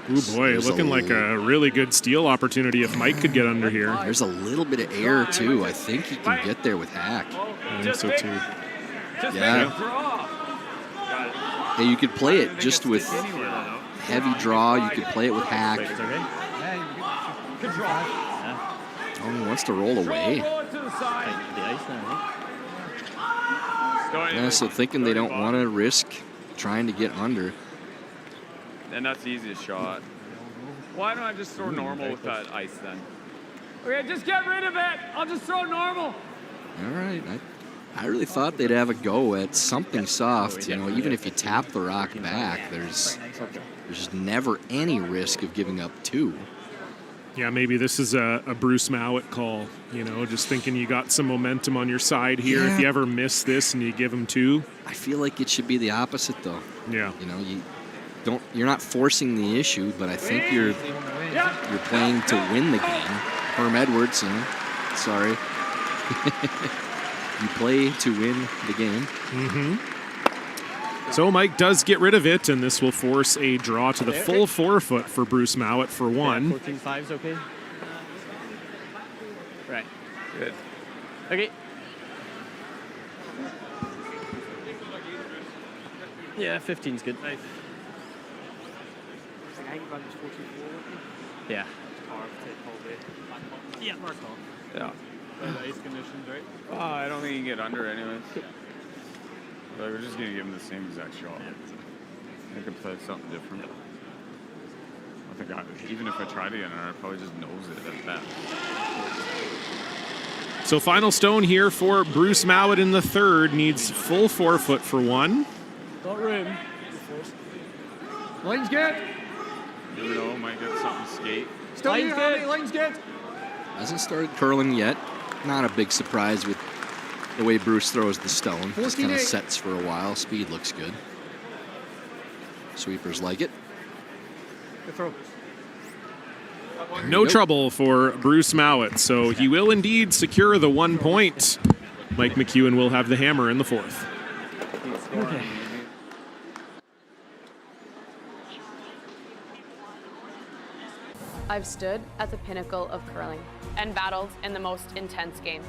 E: Ooh, boy,
J: There's
E: looking like a really good steal opportunity if Mike could get under here.
J: There's a little bit of air, too. I think he can get there with hack.
E: I think so, too.
J: Yeah. Hey, you could play it just with heavy draw. You could play it with hack. Oh, he wants to roll away. Yeah, so thinking they don't want to risk trying to get under.
K: And that's the easiest shot. Why don't I just throw normal with that ice then?
N: Okay, just get rid of it. I'll just throw normal.
J: All right. I really thought they'd have a go at something soft. You know, even if you tap the rock back, there's never any risk of giving up 2.
E: Yeah, maybe this is a Bruce Mouat call. You know, just thinking you got some momentum on your side here.
J: Yeah.
E: If you ever miss this and you give him 2.
J: I feel like it should be the opposite, though.
E: Yeah.
J: You know, you're not forcing the issue, but I think you're playing to win the game. Herm Edwards, sorry. You play to win the game.
E: Mm-hmm. So Mike does get rid of it, and this will force a draw to the full 4-foot for Bruce Mouat for 1.
L: 14-5's okay? Right.
K: Good.
L: Okay. Yeah, 15's good. Nice. Yeah.
N: Yeah.
K: Yeah.
N: The ice conditions, right?
K: I don't think you can get under anyways. But we're just going to give him the same exact shot. I could play something different. I think even if I tried to get under, I probably just nose it at that.
E: So final stone here for Bruce Mouat in the 3rd. Needs full 4-foot for 1.
L: Got room.
O: Line's good.
K: You know, might get something skate.
O: Still
N: Line's
O: here,
N: good.
O: Harvey. Line's good.
J: Hasn't started curling yet. Not a big surprise with the way Bruce throws the stone. Just kind of
O: 14-8.
J: sets for a while. Speed looks good. Sweepers like it.
O: Good throw.
E: No trouble for Bruce Mouat, so he will indeed secure the 1 point. Mike McEwen will have the hammer in the fourth.
O: Okay.
G: I've stood at the pinnacle of curling and battled in the most intense games.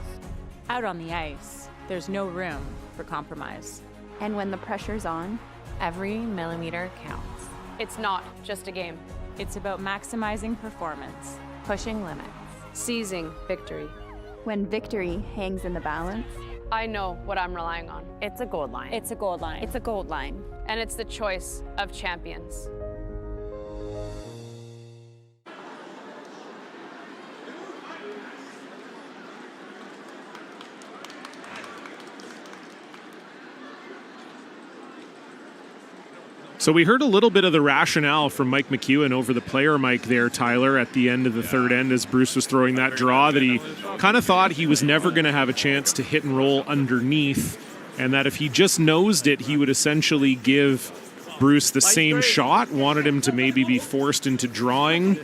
H: Out on the ice, there's no room for compromise.
I: And when the pressure's on, every millimeter counts.
G: It's not just a game.
H: It's about maximizing performance.
I: Pushing limits.
G: Seizing victory.
I: When victory hangs in the balance,
G: I know what I'm relying on.
H: It's a gold line. It's a gold line. It's a gold line.
G: And it's the choice of champions.
E: So we heard a little bit of the rationale from Mike McEwen over the player mic there, Tyler, at the end of the third end as Bruce was throwing that draw, that he kind of thought he was never going to have a chance to hit and roll underneath, and that if he just nosed it, he would essentially give Bruce the same shot, wanted him to maybe be forced into drawing.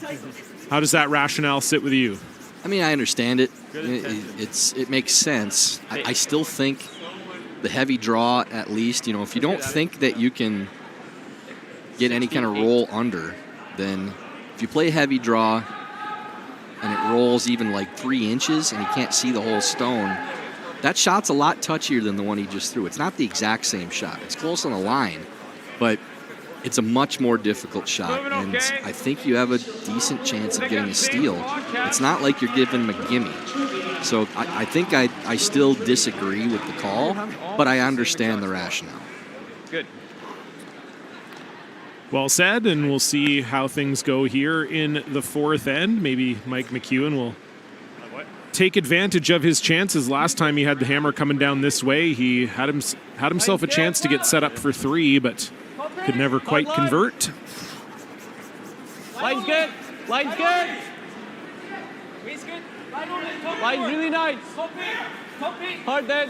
E: How does that rationale sit with you?
J: I mean, I understand it. It makes sense. I still think the heavy draw, at least, if you don't think that you can get any kind of roll under, then if you play heavy draw and it rolls even like 3 inches and you can't see the whole stone, that shot's a lot touchier than the one he just threw. It's not the exact same shot. It's close on the line, but it's a much more difficult shot, and I think you have a decent chance of getting a steal. It's not like you're giving him a gimme. So I think I still disagree with the call, but I understand the rationale.
N: Good.
E: Well said, and we'll see how things go here in the fourth end. Maybe Mike McEwen will take advantage of his chances. Last time he had the hammer coming down this way, he had himself a chance to get set up for 3, but could never quite convert.
N: Line's good. Line's good. Line's really nice. Hard then.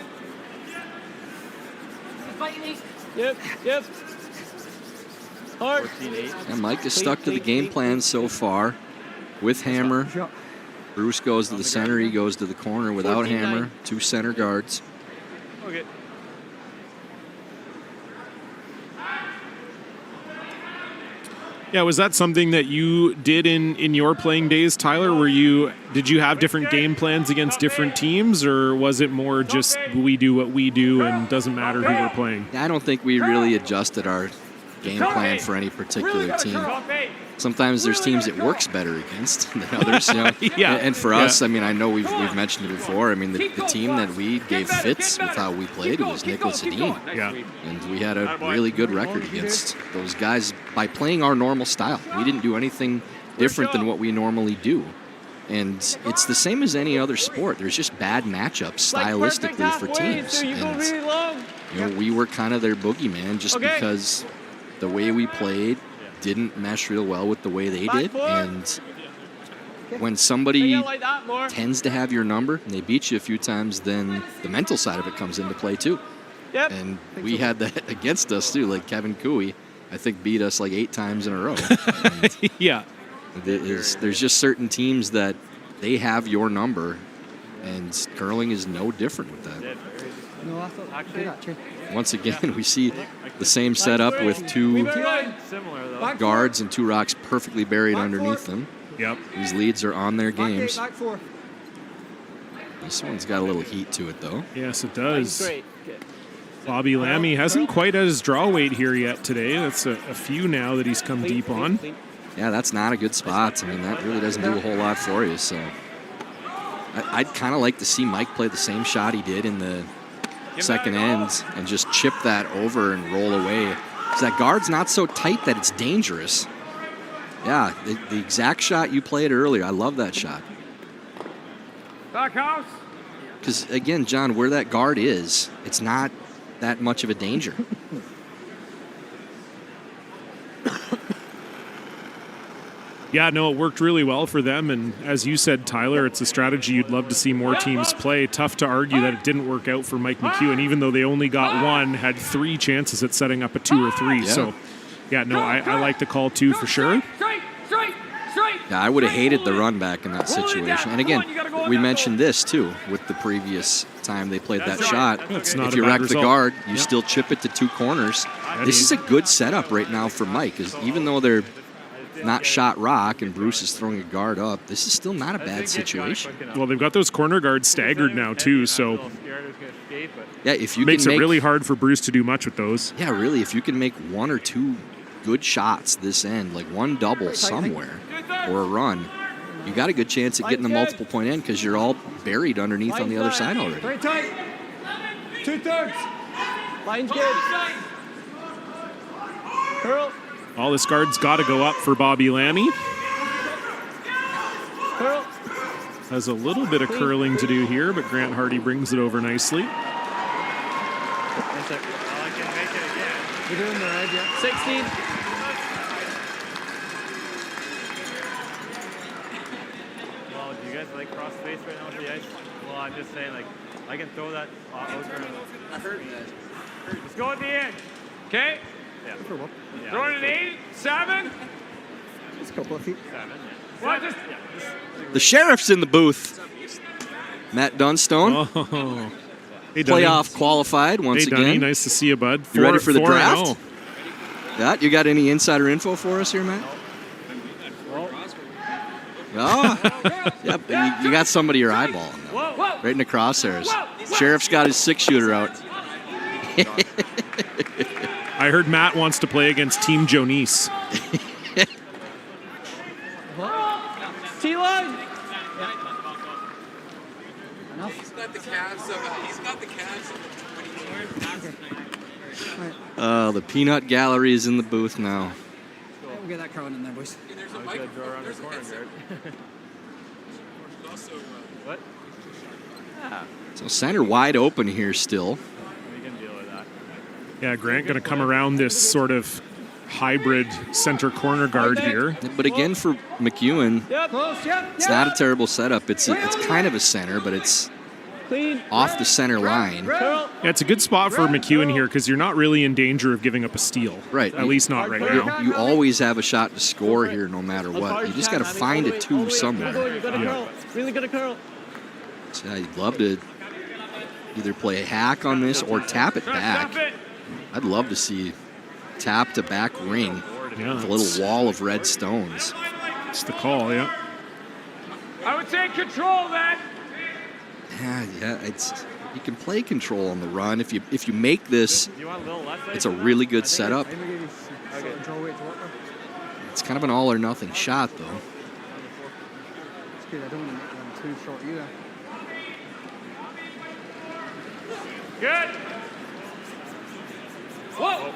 N: Yep. Hard.
J: And Mike is stuck to the game plan so far with hammer. Bruce goes to the center. He goes to the corner without hammer. 2 center guards.
N: Okay.
E: Yeah, was that something that you did in your playing days, Tyler? Did you have different game plans against different teams, or was it more just we do what we do and doesn't matter who we're playing?
J: I don't think we really adjusted our game plan for any particular team. Sometimes there's teams it works better against than others,
E: Yeah.
J: And for us, I mean, I know we've mentioned it before. I mean, the team that we gave fits with how we played was Nicholas Edin.
E: Yeah.
J: And we had a really good record against those guys by playing our normal style. We didn't do anything different than what we normally do. And it's the same as any other sport. There's just bad matchups stylistically for teams. And we were kind of their boogeyman just because the way we played didn't mesh real well with the way they did. And when somebody tends to have your number and they beat you a few times, then the mental side of it comes into play too. And we had that against us too. Like Kevin Cooey, I think, beat us like 8 times in a row.
E: Yeah.
J: There's just certain teams that they have your number, and curling is no different with that.
O: No, I thought actually.
J: Once again, we see the same setup with 2 guards and 2 rocks perfectly buried underneath them.
E: Yep.
J: These leads are on their games.
O: Back 4.
J: This one's got a little heat to it, though.
E: Yes, it does. Bobby Lammy hasn't quite at his draw weight here yet today. That's a few now that he's come deep on.
J: Yeah, that's not a good spot. I mean, that really doesn't do a whole lot for you. So I'd kind of like to see Mike play the same shot he did in the second end and just chip that over and roll away. Because that guard's not so tight that it's dangerous. Yeah, the exact shot you played earlier. I love that shot.
N: Back house.
J: Because, again, John, where that guard is, it's not that much of a danger.
E: Yeah, no, it worked really well for them. And as you said, Tyler, it's a strategy you'd love to see more teams play. Tough to argue that it didn't work out for Mike McEwen, even though they only got one, had 3 chances at setting up a 2 or 3.
J: Yeah.
E: So, yeah, no, I like the call too for sure.
J: Yeah, I would have hated the run back in that situation. And again, we mentioned this too with the previous time they played that shot. If you wreck the guard, you still chip it to 2 corners. This is a good setup right now for Mike, because even though they're not shot rock and Bruce is throwing a guard up, this is still not a bad situation.
E: Well, they've got those corner guards staggered now too, so
J: yeah, if you
E: makes
J: can
E: it really hard for Bruce to do much with those.
J: Yeah, really, if you can make 1 or 2 good shots this end, like one double somewhere or a run, you got a good chance at getting a multiple point end because you're all buried underneath on the other side already.
O: Very tight. 2/3. Line's good. Curl.
E: All this guard's got to go up for Bobby Lammy.
O: Curl.
E: Has a little bit of curling to do here, but Grant Hardy brings it over nicely.
O: You're doing the right, yeah.
L: 16. Well, do you guys like cross space right now with the ice? Well, I'm just saying, like, I can throw that out for Let's go at the end. Okay? Yeah.
N: Throw it at 8, 7.
O: Just a couple of feet.
L: 7, yeah.
N: Well, just
J: The sheriff's in the booth. Matt Dunstone.
E: Oh. Hey, Dunny.
J: Playoff qualified once
E: hey, Dunny,
J: again.
E: nice to see you, bud.
J: You ready for the draft?
E: 4-0.
J: Yeah, you got any insider info for us here, Matt? Oh, yeah, you got somebody you're eyeballing, though. Right in the crosshairs. Sheriff's got his 6-shooter out.
E: I heard Matt wants to play against Team Jonice.
O: T-line.
U: He's got the calves
J: The peanut gallery is in the booth now.
O: We'll get that crowd in there, boys.
U: There's a mic. There's a headset.
L: What?
J: So center wide open here still.
L: We can deal with that.
E: Yeah, Grant going to come around this sort of hybrid center corner guard here.
J: But again, for McEwen,
O: Close,
J: it's not a terrible setup. It's kind of a center, but it's off the center line.
E: Yeah, it's a good spot for McEwen here because you're not really in danger of giving up a steal.
J: Right.
E: At least not right now.
J: You always have a shot to score here no matter what. You just got to find a 2 somewhere.
O: You got to curl. Really good to curl.
J: So I'd love to either play a hack on this or tap it back. I'd love to see tap to back ring with a little wall of red stones.
E: It's the call, yeah.
N: I would say control that.
J: Yeah, you can play control on the run if you make this. It's a really good setup. It's kind of an all or nothing shot, though.
O: It's good. I don't want to make them too short either.
N: Good. Whoa.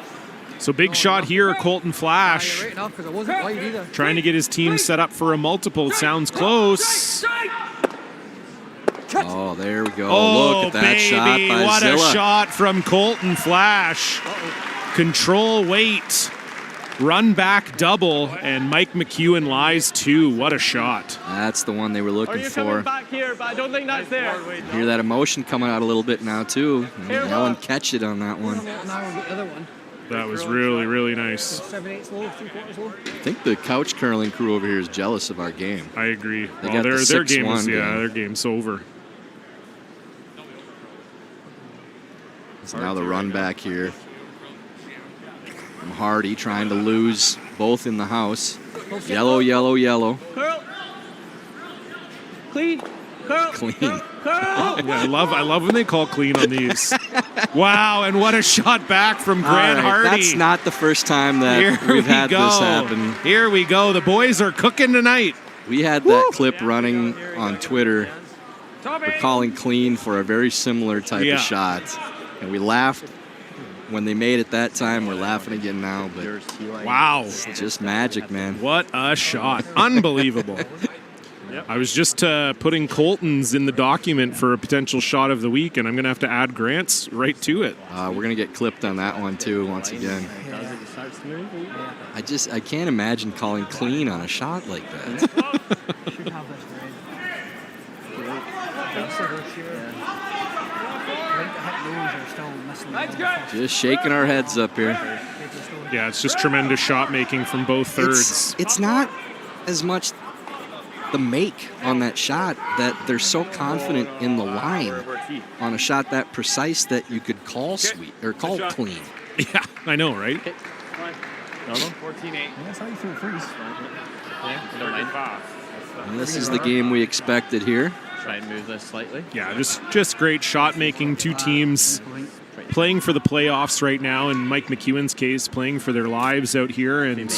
E: So big shot here, Colton Flash.
O: Right enough, because I wasn't wide either.
E: Trying to get his team set up for a multiple. Sounds close.
J: Oh, there we go.
E: Oh,
J: look at that
E: baby,
J: shot by
E: what
J: Zilla.
E: a shot from Colton Flash. Control weight. Run back double, and Mike McEwen lies 2. What a shot.
J: That's the one they were looking for.
L: Coming back here, but I don't think that's there.
J: Hear that emotion coming out a little bit now, too. Ellen catch it on that one.
O: Now we'll get the other one.
E: That was really, really nice.
O: 7/8 low, 3/4 low.
J: I think the couch curling crew over here is jealous of our game.
E: I agree.
J: They
E: Well,
J: got the
E: their game
J: 6-1
E: is,
J: game.
E: their game's over.
J: So now the run back here. From Hardy trying to lose both in the house. Yellow, yellow, yellow.
O: Curl. Clean. Curl.
J: Clean.
O: Curl.
E: Yeah, I love when they call clean on these. Wow, and what a shot back from Grant Hardy.
J: That's not the first time that we've had this happen.
E: Here we go. The boys are cooking tonight.
J: We had that clip running on Twitter. We're calling clean for a very similar type of shot. And we laughed when they made it that time. We're laughing again now. But
E: wow.
J: It's just magic, man.
E: What a shot. Unbelievable. I was just putting Colton's in the document for a potential shot of the week, and I'm going to have to add Grant's right to it.
J: We're going to get clipped on that one, too, once again. I can't imagine calling clean on a shot like that. Just shaking our heads up here.
E: Yeah, it's just tremendous shot making from both thirds.
J: It's not as much the make on that shot that they're so confident in the line on a shot that precise that you could call sweet or call clean.
E: Yeah, I know, right?
L: 14-8.
O: That's how you feel freeze.
J: And this is the game we expected here.
L: Try and move this slightly.
E: Yeah, just great shot making. Two teams playing for the playoffs right now, in Mike McEwen's case, playing for their lives out here, and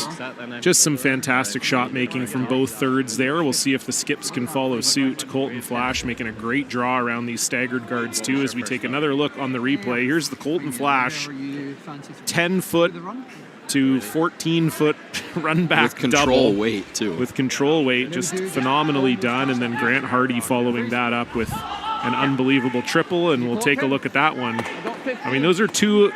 E: just some fantastic shot making from both thirds there. We'll see if the Skips can follow suit. Colton Flash making a great draw around these staggered guards too as we take another look on the replay. Here's the Colton Flash 10-foot to 14-foot run back
J: with control
E: double.
J: Weight too.
E: With control weight, just phenomenally done. And then Grant Hardy following that up with an unbelievable triple, and we'll take a look at that one. I mean, those are two,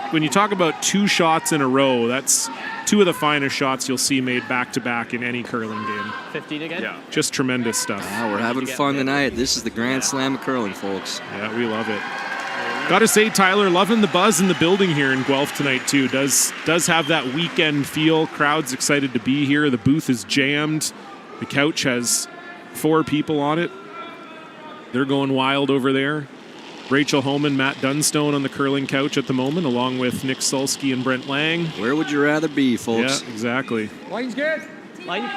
E: when you talk about two shots in a row, that's two of the finest shots you'll see made back-to-back in any curling game.
L: 15 again?
E: Yeah. Just tremendous stuff.
J: We're having fun tonight. This is the Grand Slam of curling, folks.
E: Yeah, we love it. Got to say, Tyler, loving the buzz in the building here in Guelph tonight, too. Does have that weekend feel. Crowd's excited to be here. The booth is jammed. The couch has 4 people on it. They're going wild over there. Rachel Homan, Matt Dunstone on the curling couch at the moment, along with Nick Sulsky and Brent Lang.
J: Where would you rather be, folks?
E: Yeah, exactly.
O: Line's good.
L: Line.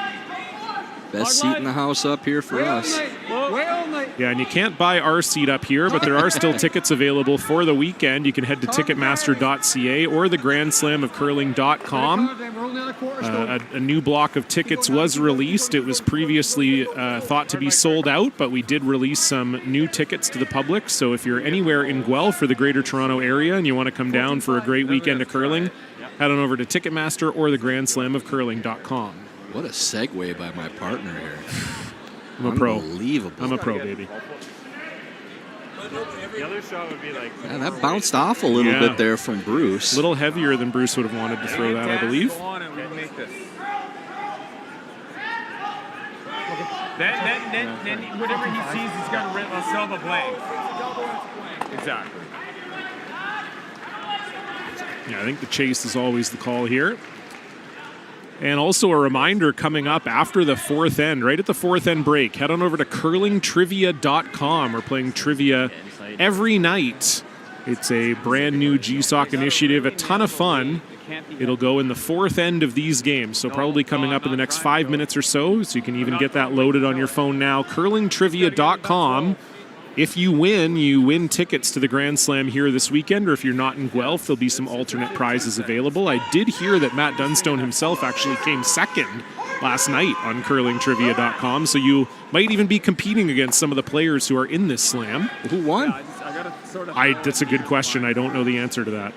J: Best seat in the house up here for us.
E: Yeah, and you can't buy our seat up here, but there are still tickets available for the weekend. You can head to Ticketmaster.ca or the GrandSlamOfCurling.com. A new block of tickets was released. It was previously thought to be sold out, but we did release some new tickets to the public. So if you're anywhere in Guelph or the Greater Toronto area and you want to come down for a great weekend of curling, head on over to Ticketmaster or the GrandSlamOfCurling.com.
J: What a segue by my partner here.
E: I'm a pro.
J: Unbelievable.
E: I'm a pro, baby.
L: The other shot would be like...
J: Yeah, that bounced off a little bit there from Bruce.
E: A little heavier than Bruce would have wanted to throw that, I believe.
L: Then whatever he sees, he's got to still have a blank.
K: Exactly.
E: Yeah, I think the chase is always the call here. And also a reminder coming up after the fourth end, right at the fourth end break, head on over to curlingtrivia.com. We're playing trivia every night. It's a brand new GSOC initiative, a ton of fun. It'll go in the fourth end of these games, so probably coming up in the next 5 minutes or so you can even get that loaded on your phone now. Curlingtrivia.com. If you win tickets to the Grand Slam here this weekend, or if you're not in Guelph, there'll be some alternate prizes available. I did hear that Matt Dunstone himself actually came second last night on curlingtrivia.com, so you might even be competing against some of the players who are in this slam.
J: Who won?
E: That's a good question. I don't know the answer to that.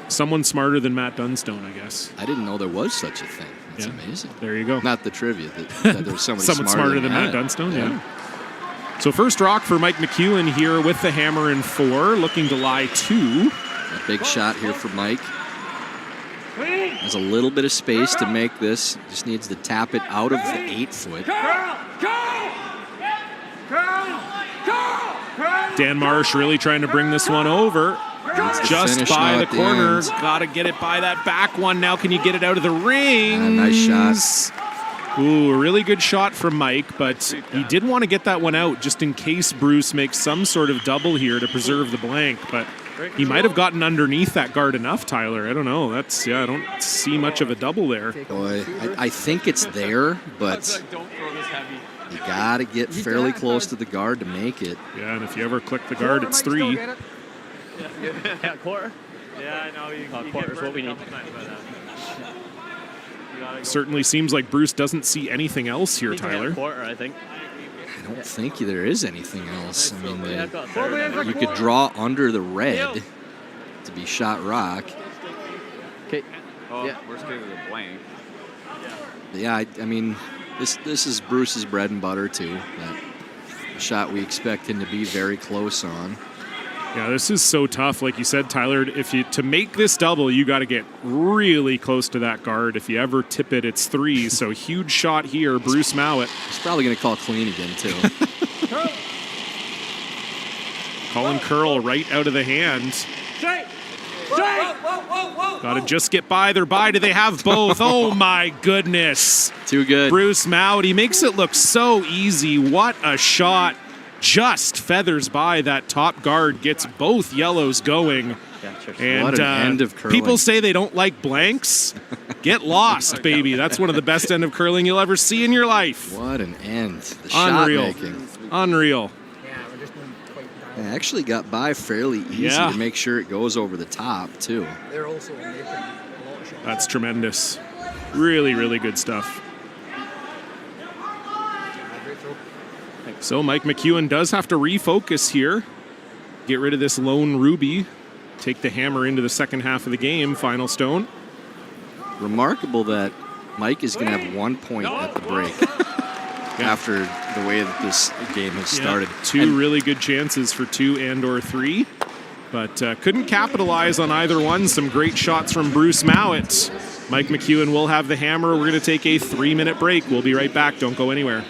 E: Someone smarter than Matt Dunstone, I guess.
J: I didn't know there was such a thing. That's amazing.
E: There you go.
J: Not the trivia, that there was somebody
E: someone smarter than Matt Dunstone, yeah. So first rock for Mike McEwen here with the hammer in 4, looking to lie 2.
J: A big shot here for Mike. Has a little bit of space to make this. Just needs to tap it out of the 8-foot.
E: Dan Marsh really trying to bring this one over. Just by the corner. Got to get it by that back one. Now can you get it out of the ring?
J: Nice shot.
E: Ooh, a really good shot from Mike, but he did want to get that one out just in case Bruce makes some sort of double here to preserve the blank, but he might have gotten underneath that guard enough, Tyler. I don't know. I don't see much of a double there.
J: Boy, I think it's there, but you got to get fairly close to the guard to make it.
E: Yeah, and if you ever click the guard, it's 3.
L: Yeah, quarter? Yeah, I know. You quarter's what we need.
E: Certainly seems like Bruce doesn't see anything else here, Tyler.
L: Quarter, I think.
J: I don't think there is anything else. I mean, you could draw under the red to be shot rock.
K: Okay. Oh, yeah. Worst case is a blank.
J: Yeah, I mean, This is Bruce's bread and butter too. That shot we expect him to be very close on.
E: Yeah, this is so tough. Like you said, Tyler, to make this double, you got to get really close to that guard. If you ever tip it, it's 3. So huge shot here, Bruce Mouat.
J: He's probably going to call clean again too.
E: Calling curl right out of the hand. Got to just get by. They're by. Do they have both? Oh, my goodness.
J: Too good.
E: Bruce Mouat, he makes it look so easy. What a shot. Just feathers by that top guard, gets both yellows going. And
J: what an end of curling.
E: People say they don't like blanks. Get lost, baby. That's one of the best end of curling you'll ever see in your life.
J: What an end. The
E: Unreal.
J: shot making.
E: Unreal.
J: It actually got by fairly easy to make sure it goes over the top, too.
O: They're also making a lot of shots.
E: That's tremendous. Really, really good stuff. So Mike McEwen does have to refocus here. Get rid of this lone Ruby. Take the hammer into the second half of the game. Final stone.
J: Remarkable that Mike is going to have 1 point at the break. After the way that this game has started.
E: Two really good chances for 2 and or 3, but couldn't capitalize on either one. Some great shots from Bruce Mouat. Mike McEwen will have the hammer. We're going to take a 3-minute break. We'll be right back. Don't go anywhere.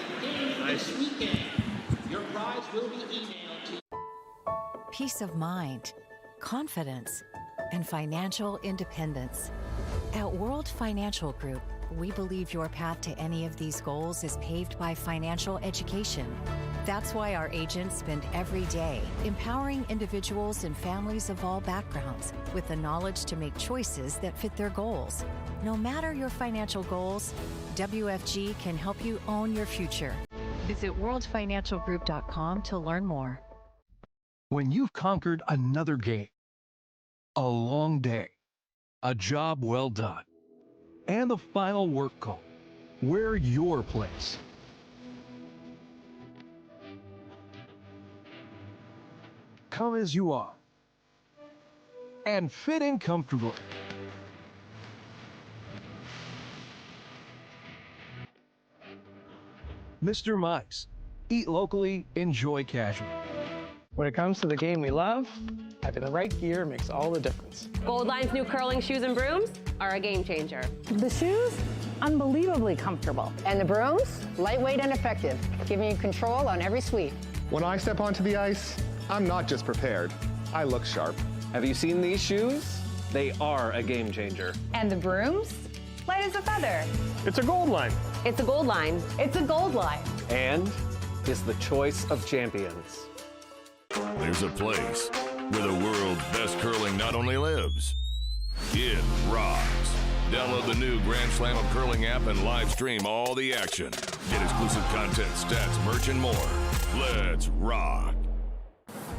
A: Peace of mind, confidence, and financial independence. At World Financial Group, we believe your path to any of these goals is paved by financial education. That's why our agents spend every day empowering individuals and families of all backgrounds with the knowledge to make choices that fit their goals. No matter your financial goals, WFG can help you own your future. Visit worldfinancialgroup.com to learn more.
M: When you've conquered another game, a long day, a job well done, and the final work call, we're your place. Come as you are and fit in comfortably. Mr. Mike's. Eat locally, enjoy casual.
P: When it comes to the game we love, having the right gear makes all the difference.
G: Gold Line's new curling shoes and brooms are a game changer.
Q: The shoes, unbelievably comfortable.
R: And the brooms, lightweight and effective, giving you control on every sweep.
S: When I step onto the ice, I'm not just prepared, I look sharp. Have you seen these shoes? They are a game changer.
Q: And the brooms, light as a feather.
P: It's a Gold Line.
G: It's a Gold Line.
Q: It's a Gold Line.
S: And is the choice of champions.
T: There's a place where the world's best curling not only lives, it rocks. Download the new Grand Slam of Curling app and live stream all the action. Get exclusive content, stats, merch, and more. Let's rock.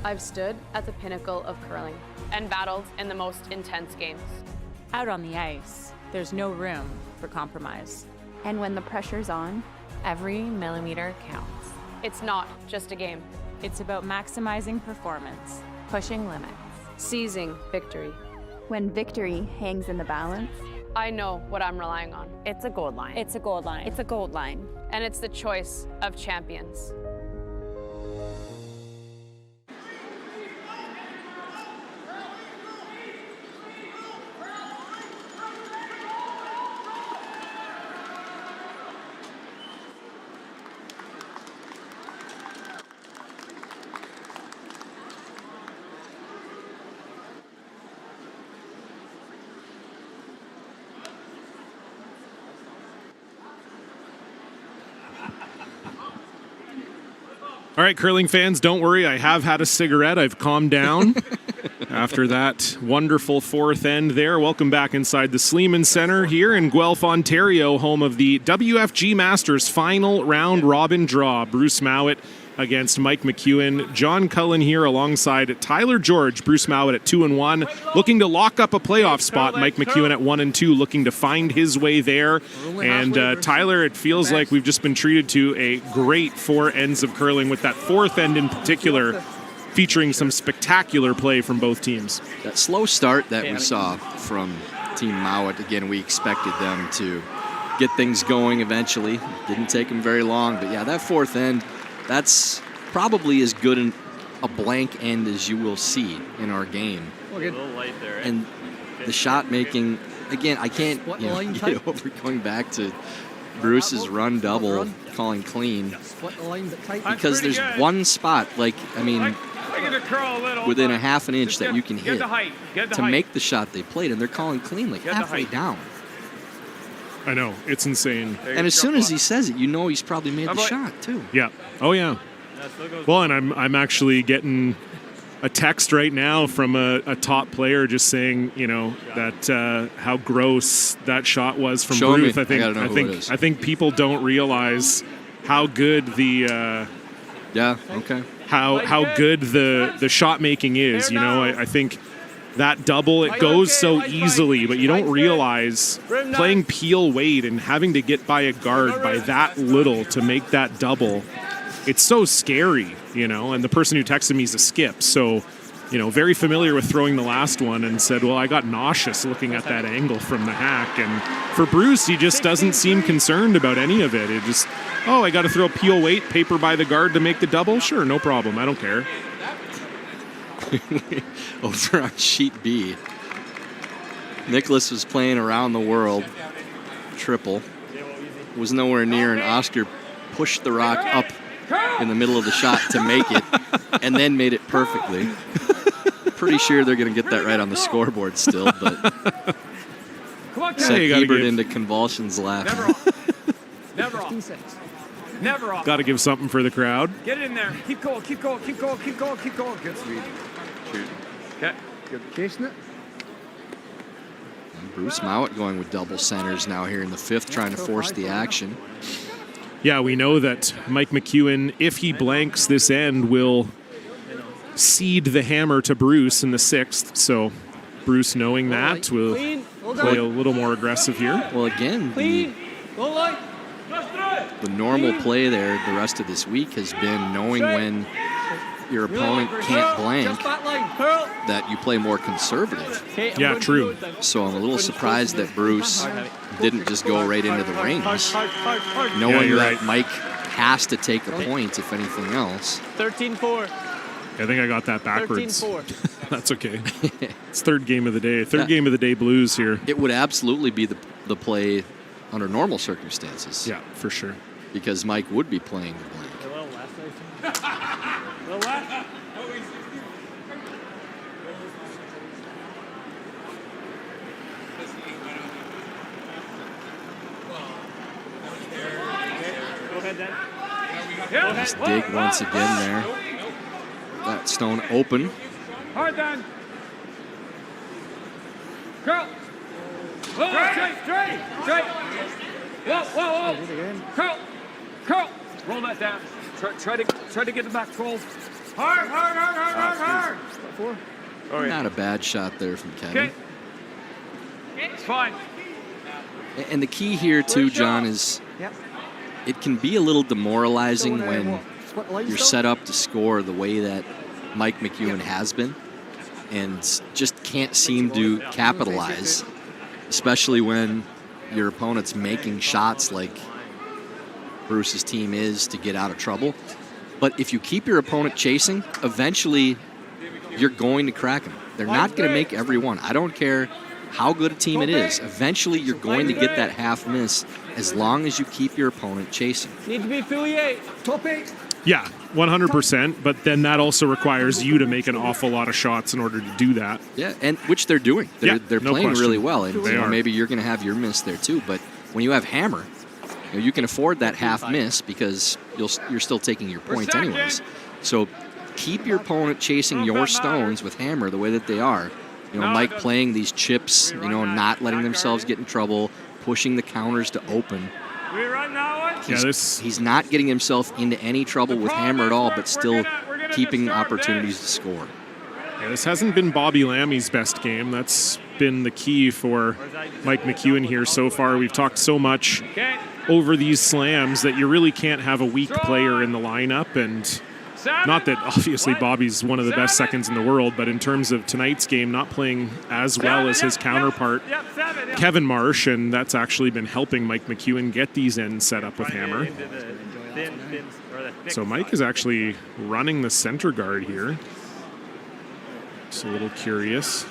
G: I've stood at the pinnacle of curling and battled in the most intense games.
H: Out on the ice, there's no room for compromise.
I: And when the pressure's on, every millimeter counts.
G: It's not just a game.
H: It's about maximizing performance,
I: pushing limits,
G: seizing victory.
I: When victory hangs in the balance,
G: I know what I'm relying on.
H: It's a Gold Line.
I: It's a Gold Line.
H: It's a Gold Line.
G: And it's the choice of champions.
E: All right, curling fans, don't worry. I have had a cigarette. I've calmed down after that wonderful fourth end there. Welcome back inside the Sleeman Center here in Guelph, Ontario, home of the WFG Masters final round robin draw. Bruce Mouat against Mike McEwen. John Cullen here alongside Tyler George. Bruce Mouat at 2-1, looking to lock up a playoff spot. Mike McEwen at 1-2, looking to find his way there. And Tyler, it feels like we've just been treated to a great 4 ends of curling, with that fourth end in particular featuring some spectacular play from both teams.
J: That slow start that we saw from Team Mouat, again, we expected them to get things going eventually. Didn't take him very long, but yeah, that fourth end, that's probably as good a blank end as you will see in our game.
N: A little light there.
J: And the shot making, again, I can't get over going back to Bruce's run double, calling clean, because there's one spot, like, I mean, within a half an inch that you can hit to make the shot they played, and they're calling clean like halfway down.
E: I know, it's insane.
J: And as soon as he says it, you know he's probably made the shot too.
E: Yeah. Oh yeah. Well, and I'm actually getting a text right now from a top player just saying, you know, that how gross that shot was from
J: Show
E: Ruth.
J: me.
E: I think people don't realize how good the how good the shot making is. You know, I think that double, it goes so easily, but you don't realize playing peel weight and having to get by a guard by that little to make that double. It's so scary, you know, and the person who texted me is a skip. So, you know, very familiar with throwing the last one, and said, well, I got nauseous looking at that angle from the hack. And for Bruce, he just doesn't seem concerned about any of it. It just, oh, I got to throw peel weight, paper by the guard to make the double? Sure, no problem. I don't care.
J: Over on sheet B, Nicholas was playing around the world, triple, was nowhere near, and Oscar pushed the rock up in the middle of the shot to make it, and then made it perfectly. Pretty sure they're going to get that right on the scoreboard still, but set Hebert into convulsions laughing.
L: Never off. Never off.
E: Got to give something for the crowd.
L: Get in there. Keep going, keep going, keep going, keep going, keep going. Good speed. Shoot. Okay.
O: Good chasing it.
J: Bruce Mouat going with double centers now here in the fifth, trying to force the action.
E: Yeah, we know that Mike McEwen, if he blanks this end, will cede the hammer to Bruce in the sixth. So Bruce, knowing that, will play a little more aggressive here.
J: Well, again, the normal play there the rest of this week has been knowing when your opponent can't blank, that you play more conservative.
E: Yeah, true.
J: So I'm a little surprised that Bruce didn't just go right into the rings, knowing that Mike has to take a point, if anything else.
N: 13-4.
E: I think I got that backwards.
N: 13-4.
E: That's okay. It's third game of the day. Third game of the day Blues here.
J: It would absolutely be the play under normal circumstances.
E: Yeah, for sure.
J: Because Mike would be playing the blank. Nice dig once again there. That stone open.
L: Hard then. Curl. Straight. Whoa. Curl. Roll that down. Try to get the back 12. Hard.
J: Oh, yeah. Not a bad shot there from Kevin.
L: Okay. It's fine.
J: And the key here too, John, is it can be a little demoralizing when you're set up to score the way that Mike McEwen has been and just can't seem to capitalize, especially when your opponent's making shots like Bruce's team is to get out of trouble. But if you keep your opponent chasing, eventually you're going to crack them. They're not going to make every one. I don't care how good a team it is. Eventually you're going to get that half miss as long as you keep your opponent chasing.
N: Need to be affiliate. Top 8.
E: Yeah, 100%. But then that also requires you to make an awful lot of shots in order to do that.
J: Yeah, and which they're doing. They're playing really well. And
E: They are.
J: maybe you're going to have your miss there too. But when you have hammer, you can afford that half miss because you're still taking your points anyways. So keep your opponent chasing your stones with hammer the way that they are. You know, Mike playing these chips, you know, not letting themselves get in trouble, pushing the counters to open. He's not getting himself into any trouble with hammer at all, but still keeping opportunities to score.
E: Yeah, this hasn't been Bobby Lammy's best game. That's been the key for Mike McEwen here so far. We've talked so much over these slams that you really can't have a weak player in the lineup, and Not that obviously Bobby's one of the best seconds in the world, but in terms of tonight's game, not playing as well as his counterpart, Kevin Marsh, and that's actually been helping Mike McEwen get these ends set up with hammer. So Mike is actually running the center guard here. Just a little curious.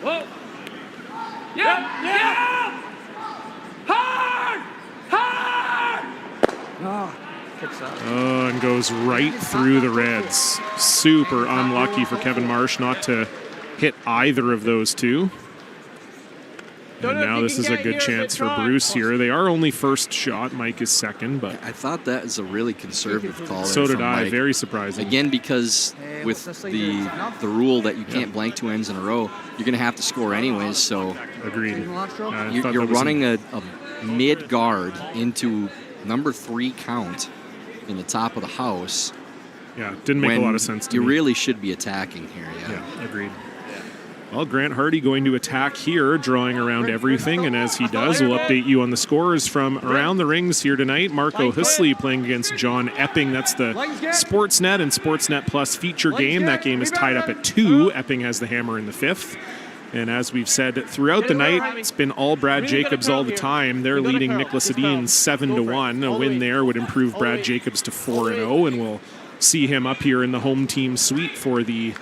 N: Whoa! Yeah! Hard!
E: Oh, and goes right through the Reds. Super unlucky for Kevin Marsh not to hit either of those two. And now this is a good chance for Bruce here. They are only first shot. Mike is second, but
J: I thought that was a really conservative call.
E: So did I.
J: Mike.
E: Very surprising.
J: Again, because with the rule that you can't blank 2 ends in a row, you're going to have to score anyways. So
E: agreed.
J: You're running a mid guard into number 3 count in the top of the house.
E: Yeah, didn't make a lot of sense to me.
J: You really should be attacking here.
E: Yeah, agreed. Well, Grant Hardy going to attack here, drawing around everything, and as he does, we'll update you on the scores from around the rings here tonight. Marco Husley playing against John Epping. That's the Sportsnet and Sportsnet Plus feature game. That game is tied up at 2. Epping has the hammer in the 5th. And as we've said throughout the night, it's been all Brad Jacobs all the time. They're leading Nicholas Edin 7-1. A win there would improve Brad Jacobs to 4-0, and we'll see him up here in the home team suite for the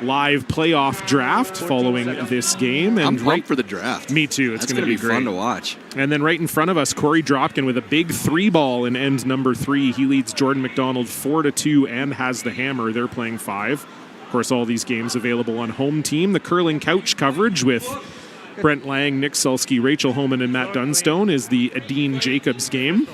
E: live playoff draft following this game. And
J: I'm pumped for the draft.
E: Me too. It's going to be great.
J: Fun to watch.
E: And then right in front of us, Corey Dropkin with a big 3-ball in end number 3. He leads Jordan McDonald 4-2 and has the hammer. They're playing 5. Of course, all these games available on home team. The curling couch coverage with Brent Lang, Nick Sulsky, Rachel Homan, and Matt Dunstone is the Edin Jacobs game.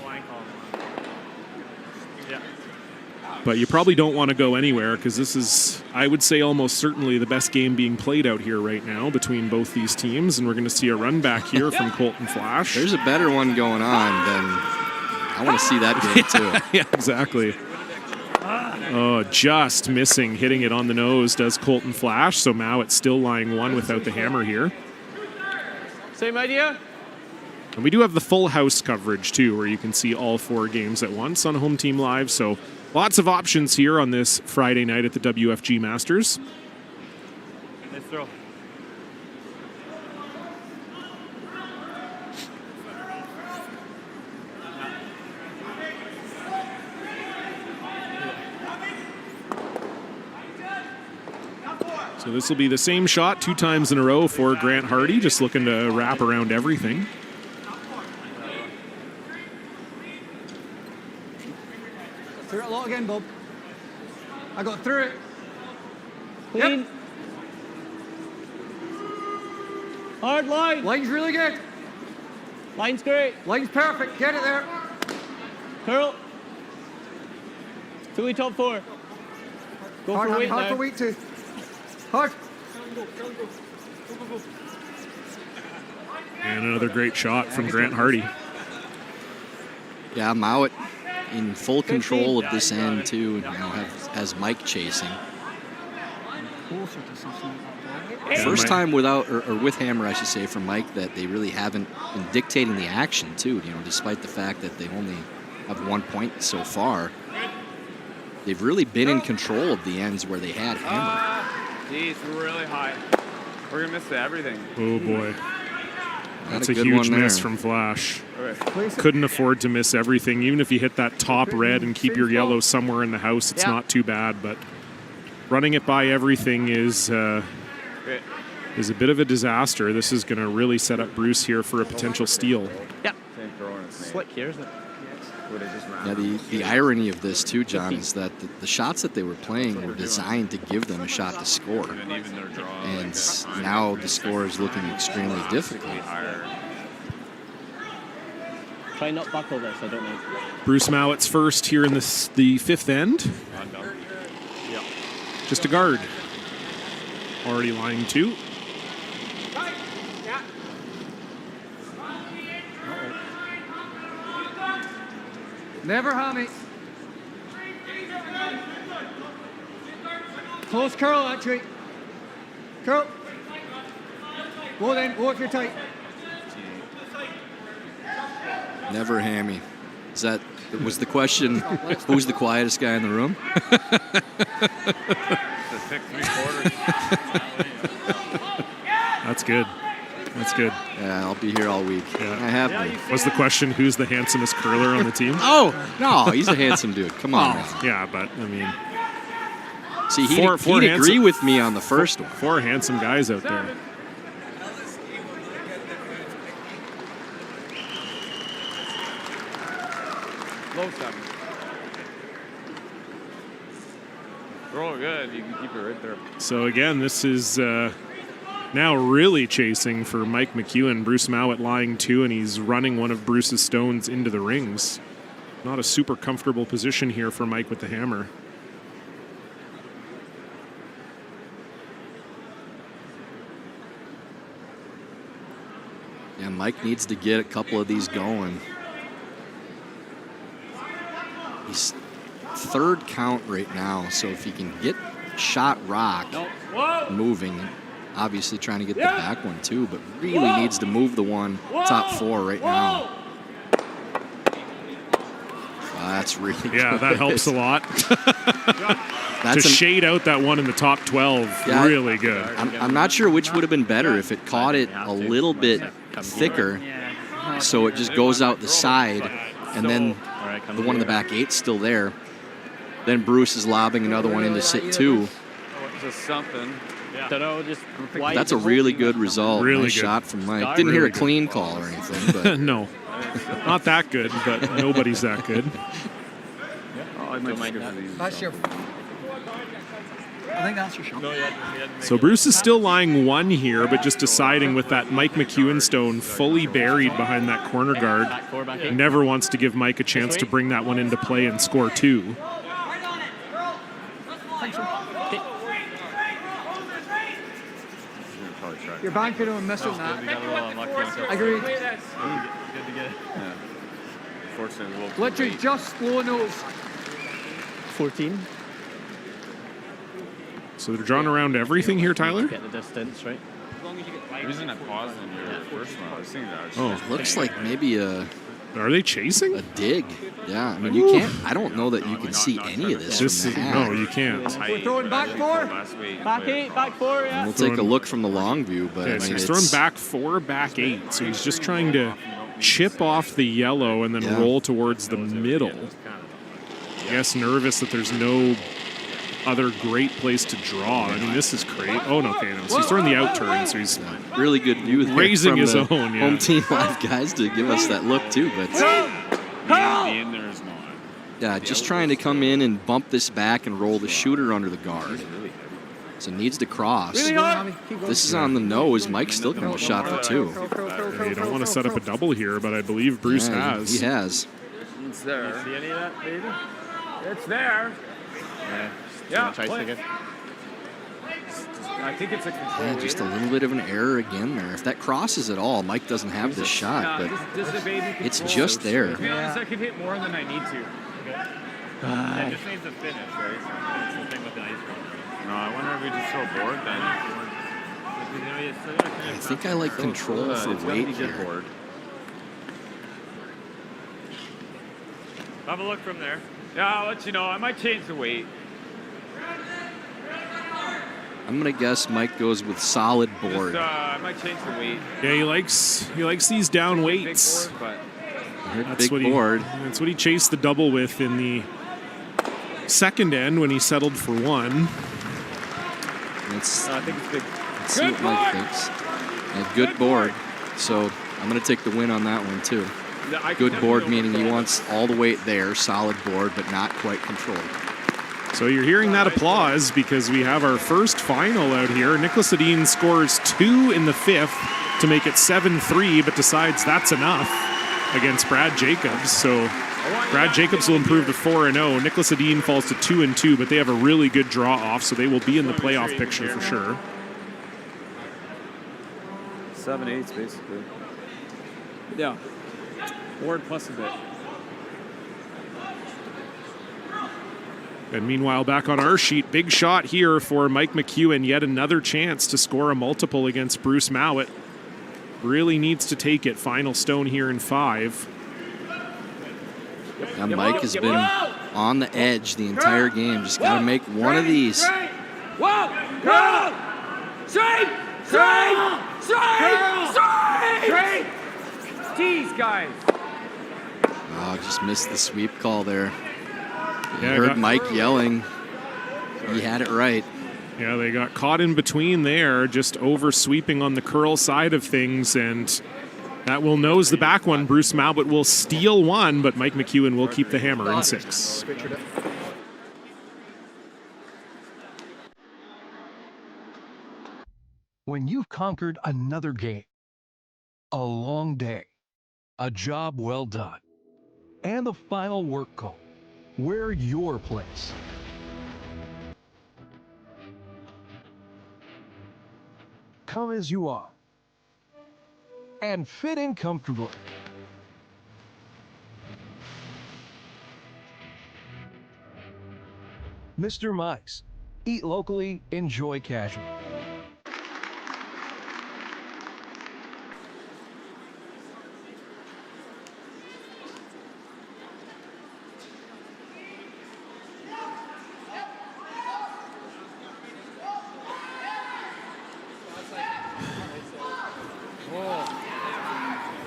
E: But you probably don't want to go anywhere because this is, I would say, almost certainly the best game being played out here right now between both these teams. And we're going to see a run back here from Colton Flash.
J: There's a better one going on than I want to see that game too.
E: Yeah, exactly. Oh, just missing, hitting it on the nose does Colton Flash. So Mouat still lying 1 without the hammer here.
N: Same idea?
E: And we do have the full house coverage too, where you can see all 4 games at once on Home Team Live. So lots of options here on this Friday night at the WFG Masters.
N: Nice throw.
E: So this will be the same shot 2 times in a row for Grant Hardy, just looking to wrap around everything.
O: Through it a lot again, Bob. I got through it.
N: Clean.
O: Yep.
N: Hard line.
O: Line's really good.
N: Line's great.
O: Line's perfect. Get it there.
N: Curl. Fully top 4. Go
O: hard,
N: for weight
O: hard
N: now.
O: for weight too. Hard.
E: And another great shot from Grant Hardy.
J: Yeah, Mouat in full control of this end too. Has Mike chasing. First time without, or with hammer, I should say, from Mike that they really haven't been dictating the action too. Despite the fact that they only have 1 point so far, they've really been in control of the ends where they had hammer.
K: Geez, really high. We're gonna miss everything.
E: Oh boy. That's a
J: good
E: huge
J: one
E: miss
J: there.
E: from Flash.
K: Right.
E: Couldn't afford to miss everything. Even if you hit that top red and keep your yellow somewhere in the house, it's not too bad. But running it by everything is a bit of a disaster. This is going to really set up Bruce here for a potential steal.
N: Yep. Slick here, isn't it?
J: Yeah, the irony of this too, John, is that the shots that they were playing were designed to give them a shot to score. And now the score is looking extremely difficult.
N: Try not buckle this, I don't know.
E: Bruce Mouat's first here in the 5th end. Just a guard. Already line 2.
O: Never hammy. Close curl, actually. Curl. Go then, go if you're tight.
J: Never hammy. Was the question, who's the quietest guy in the room?
E: That's good. That's good.
J: Yeah, I'll be here all week.
E: Yeah.
J: I have been.
E: Was the question, who's the handsomest curler on the team?
J: Oh, no, he's a handsome dude. Come on.
E: Yeah, but, I mean...
J: See, he'd agree with me on the first one.
E: 4 handsome guys out there.
K: Low 7. Roll good. You can keep it right there.
E: So again, this is now really chasing for Mike McEwen. Bruce Mouat lying 2, and he's running one of Bruce's stones into the rings. Not a super comfortable position here for Mike with the hammer.
J: Yeah, Mike needs to get a couple of these going. He's 3rd count right now, so if he can get shot rock moving, obviously trying to get the back one too, but really needs to move the one top 4 right now. That's really good.
E: That helps a lot. To shade out that one in the top 12, really good.
J: I'm not sure which would have been better if it caught it a little bit thicker, so it just goes out the side, and then the one in the back 8's still there. Then Bruce is lobbing another one into sit 2.
K: Just something.
J: That's a really good result.
E: Really
J: nice
E: good
J: shot from Mike. Didn't hear a clean call or anything, but
E: no, not that good, but nobody's that good.
O: That's your... I think that's your shot.
E: So Bruce is still lying 1 here, but just deciding with that Mike McEwen stone fully buried behind that corner guard. Never wants to give Mike a chance to bring that one into play and score 2.
O: You're banking on missing that. Agreed. Literally just low nose.
P: 14.
E: So they're drawing around everything here, Tyler?
P: Get the distance, right?
K: The reason I paused in your first one, I was thinking that.
J: Oh, looks like maybe a...
E: Are they chasing?
J: A dig. Yeah, I mean, you can't... I don't know that you can see any of this from the hat.
E: No, you can't.
O: We're throwing back 4.
P: Back 8, back 4, yeah.
J: We'll take a look from the long view, but
E: Okay,
J: I
E: so
J: mean,
E: he's throwing back 4, back 8. So he's just trying to chip off the yellow and then roll towards the middle. I guess nervous that there's no other great place to draw. I mean, this is great. Oh, no, okay, no. So he's throwing the out turn, so he's
J: really good view there
E: raising
J: from
E: his
J: the
E: own.
J: Home team live guys to give us that look too, but yeah, just trying to come in and bump this back and roll the shooter under the guard. So needs to cross. This is on the nose. Mike's still going to shot for 2.
E: You don't want to set up a double here, but I believe Bruce has.
J: He has.
K: It's there.
L: You see any of that, baby?
K: It's there.
L: Yeah.
K: Try again. I think it's a control.
J: Yeah, just a little bit of an error again there. If that crosses at all, Mike doesn't have this shot, but it's just there.
K: To be honest, I could hit more than I need to.
L: It just needs to finish, right? That's the thing with the ice ball.
K: No, I wonder if we just throw a board then.
J: I think I like control for weight here.
L: Have a look from there.
K: Yeah, I'll let you know. I might change the weight.
J: I'm gonna guess Mike goes with solid board.
K: I might change the weight.
E: Yeah, he likes these down weights.
J: Big board.
E: That's what he chased the double with in the second end when he settled for 1.
K: I think it's big.
J: Let's see what Mike thinks. Yeah, good board. So I'm gonna take the win on that one too. Good board meaning he wants all the weight there, solid board, but not quite controlled.
E: So you're hearing that applause because we have our first final out here. Nicholas Edin scores 2 in the 5th to make it 7-3, but decides that's enough against Brad Jacobs. So Brad Jacobs will improve to 4-0. Nicholas Edin falls to 2-2, but they have a really good draw off, so they will be in the playoff picture for sure.
K: 7/8 basically. Yeah. Board plus a bit.
E: And meanwhile, back on our sheet, big shot here for Mike McEwen. Yet another chance to score a multiple against Bruce Mouat. Really needs to take it. Final stone here in 5.
J: Now Mike has been on the edge the entire game. Just got to make one of these.
N: Whoa! Curl! Straight! Straight! Straight! Straight! Tease, guys.
J: Oh, just missed the sweep call there. You
E: Yeah,
J: heard Mike yelling. He had it right.
E: Yeah, they got caught in between there, just over sweeping on the curl side of things, and that will nose the back one. Bruce Mouat will steal one, but Mike McEwen will keep the hammer in 6.
M: When you've conquered another game, a long day, a job well done, and the final work call, we're your place. Come as you are and fit in comfortably. Mr. Mike's. Eat locally, enjoy casual.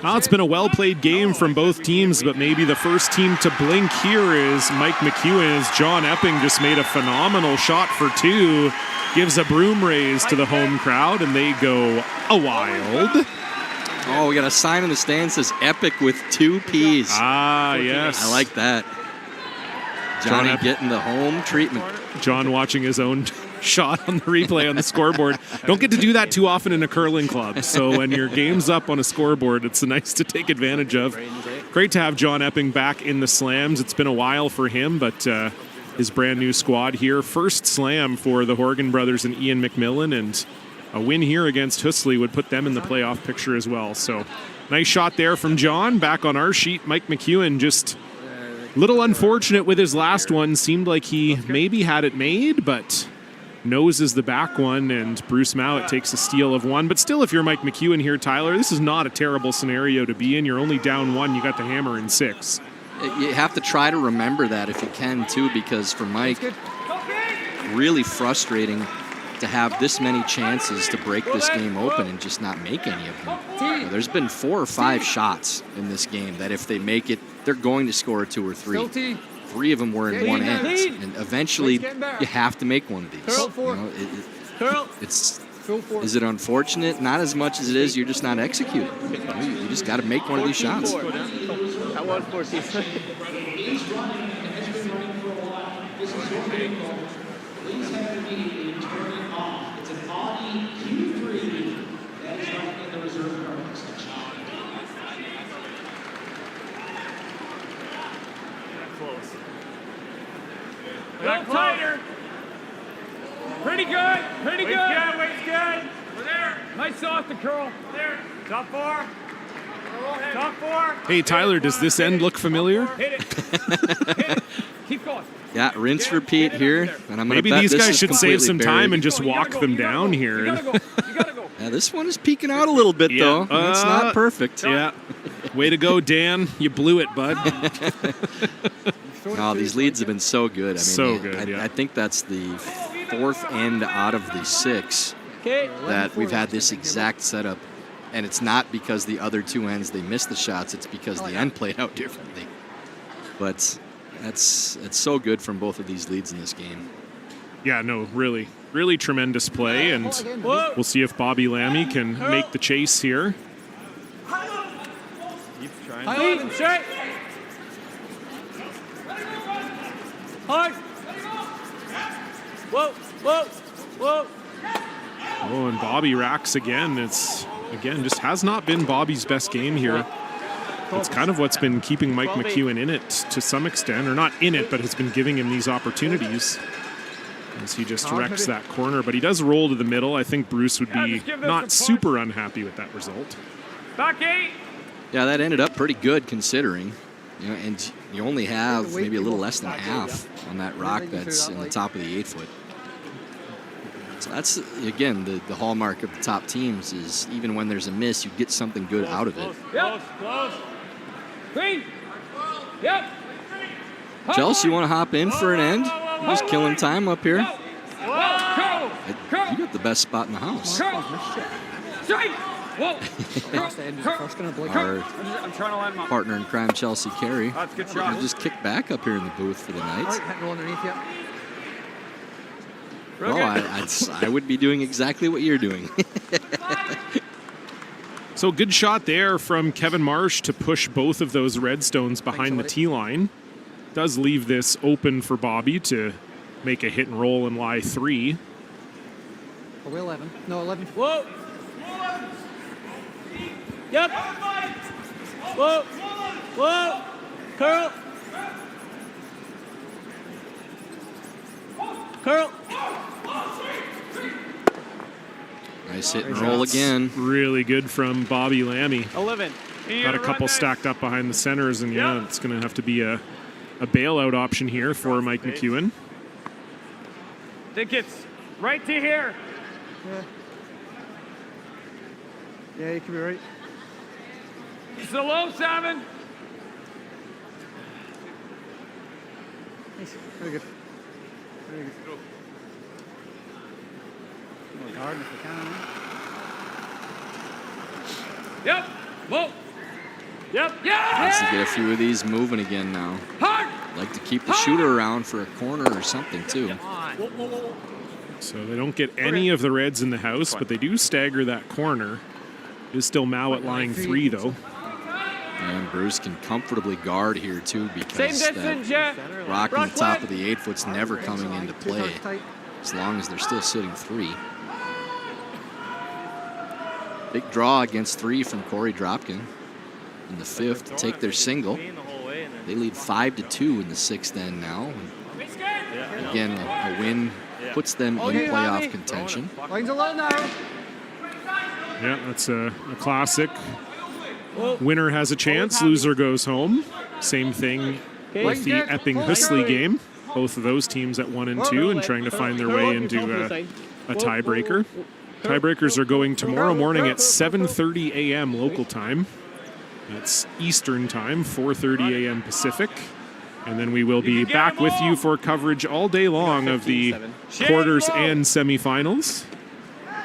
E: Well, it's been a well-played game from both teams, but maybe the first team to blink here is Mike McEwen, as John Epping just made a phenomenal shot for 2, gives a broom raise to the home crowd, and they go a wild.
J: Oh, we got a sign in the stand that says Epic with 2 Ps.
E: Ah, yes.
J: I like that. Johnny getting the home treatment.
E: John watching his own shot on the replay on the scoreboard. Don't get to do that too often in a curling club. So when your game's up on a scoreboard, it's nice to take advantage of. Great to have John Epping back in the slams. It's been a while for him, but his brand new squad here. First slam for the Horgan brothers and Ian McMillan, and a win here against Husley would put them in the playoff picture as well. So nice shot there from John. Back on our sheet, Mike McEwen just a little unfortunate with his last one. Seemed like he maybe had it made, but noses the back one, and Bruce Mouat takes a steal of 1. But still, if you're Mike McEwen here, Tyler, this is not a terrible scenario to be in. You're only down 1. You got the hammer in 6.
J: You have to try to remember that if you can, too, because for Mike, really frustrating to have this many chances to break this game open and just not make any of them. You know, there's been 4 or 5 shots in this game that if they make it, they're going to score 2 or 3. 3 of them were in one end, and eventually you have to make one of these. You know, is it unfortunate? Not as much as it is you're just not executing. You just got to make one of these shots.
N: That was 14. A little tighter. Pretty good. Pretty good. Wait's good. We're there. Nice off the curl. There. Top 4. Top 4.
E: Hey, Tyler, does this end look familiar?
N: Hit it. Hit it. Keep going.
J: Yeah, rinse, repeat here. And I'm
E: Maybe
J: bet
E: these guys should save some
J: buried.
E: time and just walk them down here.
J: Yeah, this one is peeking out a little bit, though. It's not perfect.
E: Yeah. Way to go, Dan. You blew it, bud.
J: No, these leads have been so good. I mean,
E: So good,
J: I think that's the 4th end out of the 6 that we've had this exact setup. And it's not because the other 2 ends, they missed the shots. It's because the end played out differently. But it's so good from both of these leads in this game.
E: Yeah, no, really, really tremendous play. And we'll see if Bobby Lammy can make the chase here.
N: Keep trying. Straight. Hard. Whoa, whoa, whoa.
E: Oh, and Bobby racks again. It's, again, just has not been Bobby's best game here. It's kind of what's been keeping Mike McEwen in it to some extent, or not in it, but has been giving him these opportunities as he just wrecks that corner. But he does roll to the middle. I think Bruce would be not super unhappy with that result.
N: Back 8.
J: Yeah, that ended up pretty good considering. You know, and you only have maybe a little less than half on that rock that's in the top of the 8-foot. So that's, again, the hallmark of the top teams is even when there's a miss, you get something good out of it.
N: Yep. Close. Green. Yep.
J: Chelsea, you want to hop in for an end? You're just killing time up here. You got the best spot in the house. Our partner in crime, Chelsea Carey.
L: That's a good shot.
J: You just kick back up here in the booth for the night. Well, I would be doing exactly what you're doing.
E: So good shot there from Kevin Marsh to push both of those redstones behind the tee line. Does leave this open for Bobby to make a hit and roll and lie 3.
O: Are we 11? No, 11.
N: Whoa. Yep. Whoa. Whoa. Curl. Curl.
J: Nice hit and roll again.
E: Really good from Bobby Lammy.
N: 11.
E: Got a couple stacked up behind the centers, and yeah, it's going to have to be a bailout option here for Mike McEwen.
N: Think it's right to here.
O: Yeah, you could be right.
N: It's a low 7.
O: Nice. Very good. Very good. Oh, hard if we can.
N: Yep. Whoa. Yep. Yeah.
J: Needs to get a few of these moving again now.
N: Hard.
J: Like to keep the shooter around for a corner or something too.
E: So they don't get any of the reds in the house, but they do stagger that corner. It is still Mouat lying 3 though.
J: And Bruce can comfortably guard here too, because that rock on the top of the 8-foot's never coming into play as long as they're still sitting 3. Big draw against 3 from Corey Dropkin in the 5th to take their single. They lead 5-2 in the 6th end now. And again, a win puts them in playoff contention.
O: Lines alone now.
E: Yeah, that's a classic. Winner has a chance, loser goes home. Same thing with the Epping-Husley game. Both of those teams at 1 and 2 and trying to find their way into a tiebreaker. Tiebreakers are going tomorrow morning at 7:30 a.m. local time. That's Eastern time, 4:30 a.m. Pacific. And then we will be back with you for coverage all day long of the quarters and semifinals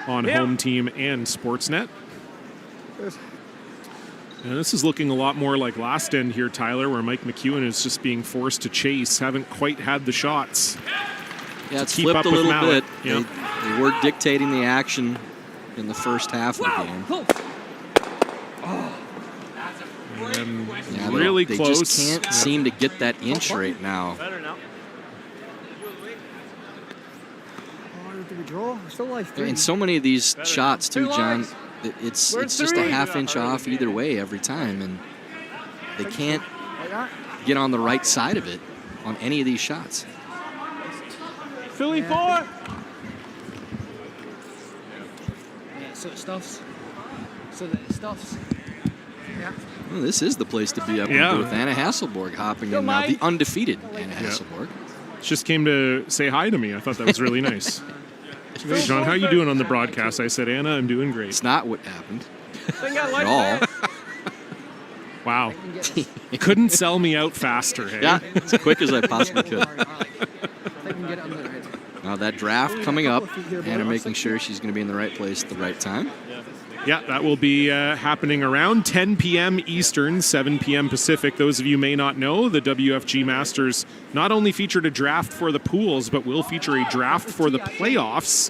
E: on Home Team and Sportsnet. And this is looking a lot more like last end here, Tyler, where Mike McEwen is just being forced to chase. Haven't quite had the shots.
J: Yeah, it's
E: keep
J: flipped
E: up
J: a
E: with
J: little
E: Mouat.
J: bit.
E: Yep.
J: They were dictating the action in the first half of the game.
E: And
J: Yeah,
E: really
J: they
E: close.
J: just can't seem to get that inch right now.
O: Did we draw? Still live 3.
J: And so many of these shots too, John, it's just a half-inch off either way every time, and they can't get on the right side of it on any of these shots.
N: Philly 4.
O: Yeah, so it stuffs. So that it stuffs. Yeah.
J: Well, this is the place to be up
E: Yeah.
J: with Anna Hasselborg hopping in now, the undefeated Anna Hasselborg.
E: Just came to say hi to me. I thought that was really nice. Hey, John, how you doing on the broadcast? I said, Anna, I'm doing great.
J: It's not what happened
N: at
J: all.
E: Wow. Couldn't sell me out faster, hey?
J: Yeah, as quick as I possibly could. Now that draft coming up, Anna making sure she's going to be in the right place at the right time.
E: Yeah, that will be happening around 10 p.m. Eastern, 7 p.m. Pacific. Those of you may not know, the WFG Masters not only featured a draft for the pools, but will feature a draft for the playoffs.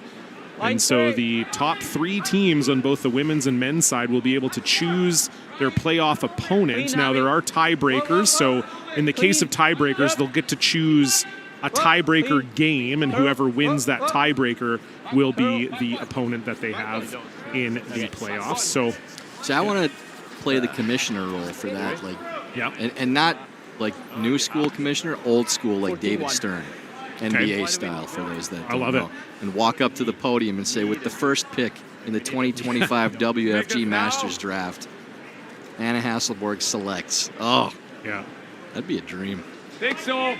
E: And so the top 3 teams on both the women's and men's side will be able to choose their playoff opponent. Now, there are tiebreakers, so in the case of tiebreakers, they'll get to choose a tiebreaker game, and whoever wins that tiebreaker will be the opponent that they have in the playoffs. So
J: I want to play the commissioner role for that, like, and not like new school commissioner, old school like David Stern, NBA style for those that don't know. And walk up to the podium and say, with the first pick in the 2025 WFG Masters draft, Anna Hasselborg selects. Oh,
E: yeah,
J: that'd be a dream.
N: Think so.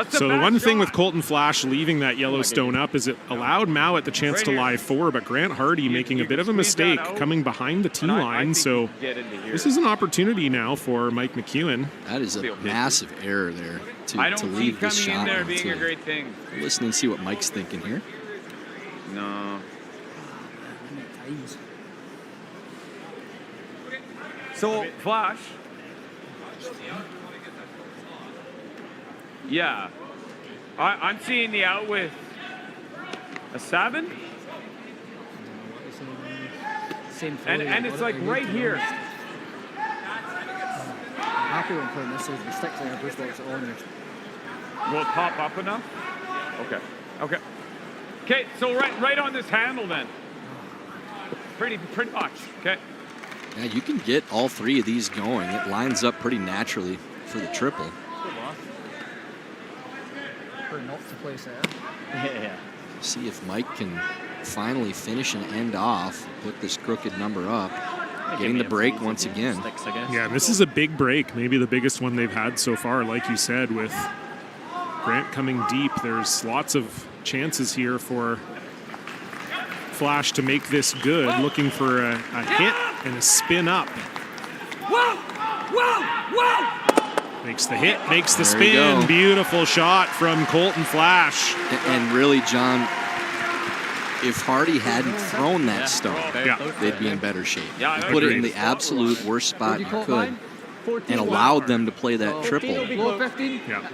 E: So the one thing with Colton Flash leaving that Yellowstone up is it allowed Mouat the chance to lie 4, but Grant Hardy making a bit of a mistake coming behind the tee line. So this is an opportunity now for Mike McEwen.
J: That is a massive error there to leave this shot.
K: I don't see coming in there being a great thing.
J: Listen and see what Mike's thinking here.
K: No. So, Flash. Yeah. I'm seeing the out with a 7.
O: Same
K: and it's like right here.
O: I'm happy when putting this as the sticks there, Bruce likes it on there.
K: Will it pop up enough? Okay. Okay. Okay, so right on this handle then. Pretty much. Okay.
J: Yeah, you can get all 3 of these going. It lines up pretty naturally for the triple.
O: Enough to place there.
J: Yeah. See if Mike can finally finish and end off, put this crooked number up, getting the break once again.
E: Yeah, this is a big break, maybe the biggest one they've had so far, like you said, with Grant coming deep. There's lots of chances here for Flash to make this good, looking for a hit and a spin up.
N: Whoa! Whoa! Whoa!
E: Makes the hit, makes the spin. Beautiful shot from Colton Flash.
J: And really, John, if Hardy hadn't thrown that stone, they'd be in better shape. You put it in the absolute worst spot you could and allowed them to play that triple.
E: Yeah.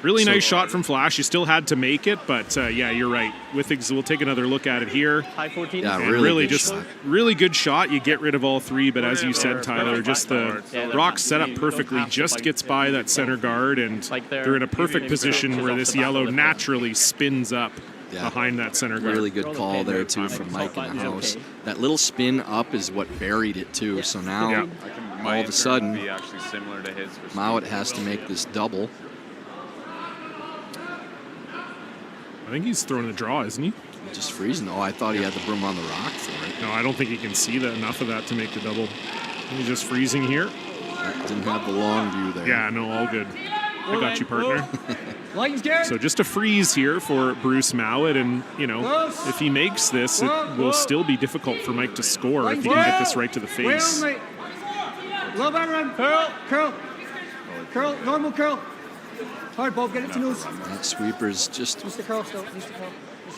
E: Really nice shot from Flash. You still had to make it, but yeah, you're right. We'll take another look at it here.
J: High 14. Yeah,
E: and really just really good shot. You get rid of all 3, but as you said, Tyler, just the rock set up perfectly, just gets by that center guard, and they're in a perfect position where this yellow naturally spins up behind that center guard.
J: Really good call there, too, from Mike in the house. That little spin up is what buried it, too. So now, all of a sudden, Mouat has to make this double.
E: I think he's throwing a draw, isn't he?
J: Just freezing. Oh, I thought he had the broom on the rock for it.
E: No, I don't think he can see that enough of that to make the double. He's just freezing here.
J: Didn't have the long view there.
E: Yeah, no, all good. I got you, partner.
O: Lights good.
E: So just a freeze here for Bruce Mouat, and you know, if he makes this, it will still be difficult for Mike to score if he can get this right to the face.
O: Low back run. Curl. Normal curl. Hard, Bob, get it to nose.
J: That sweeper's just
O: the curl still.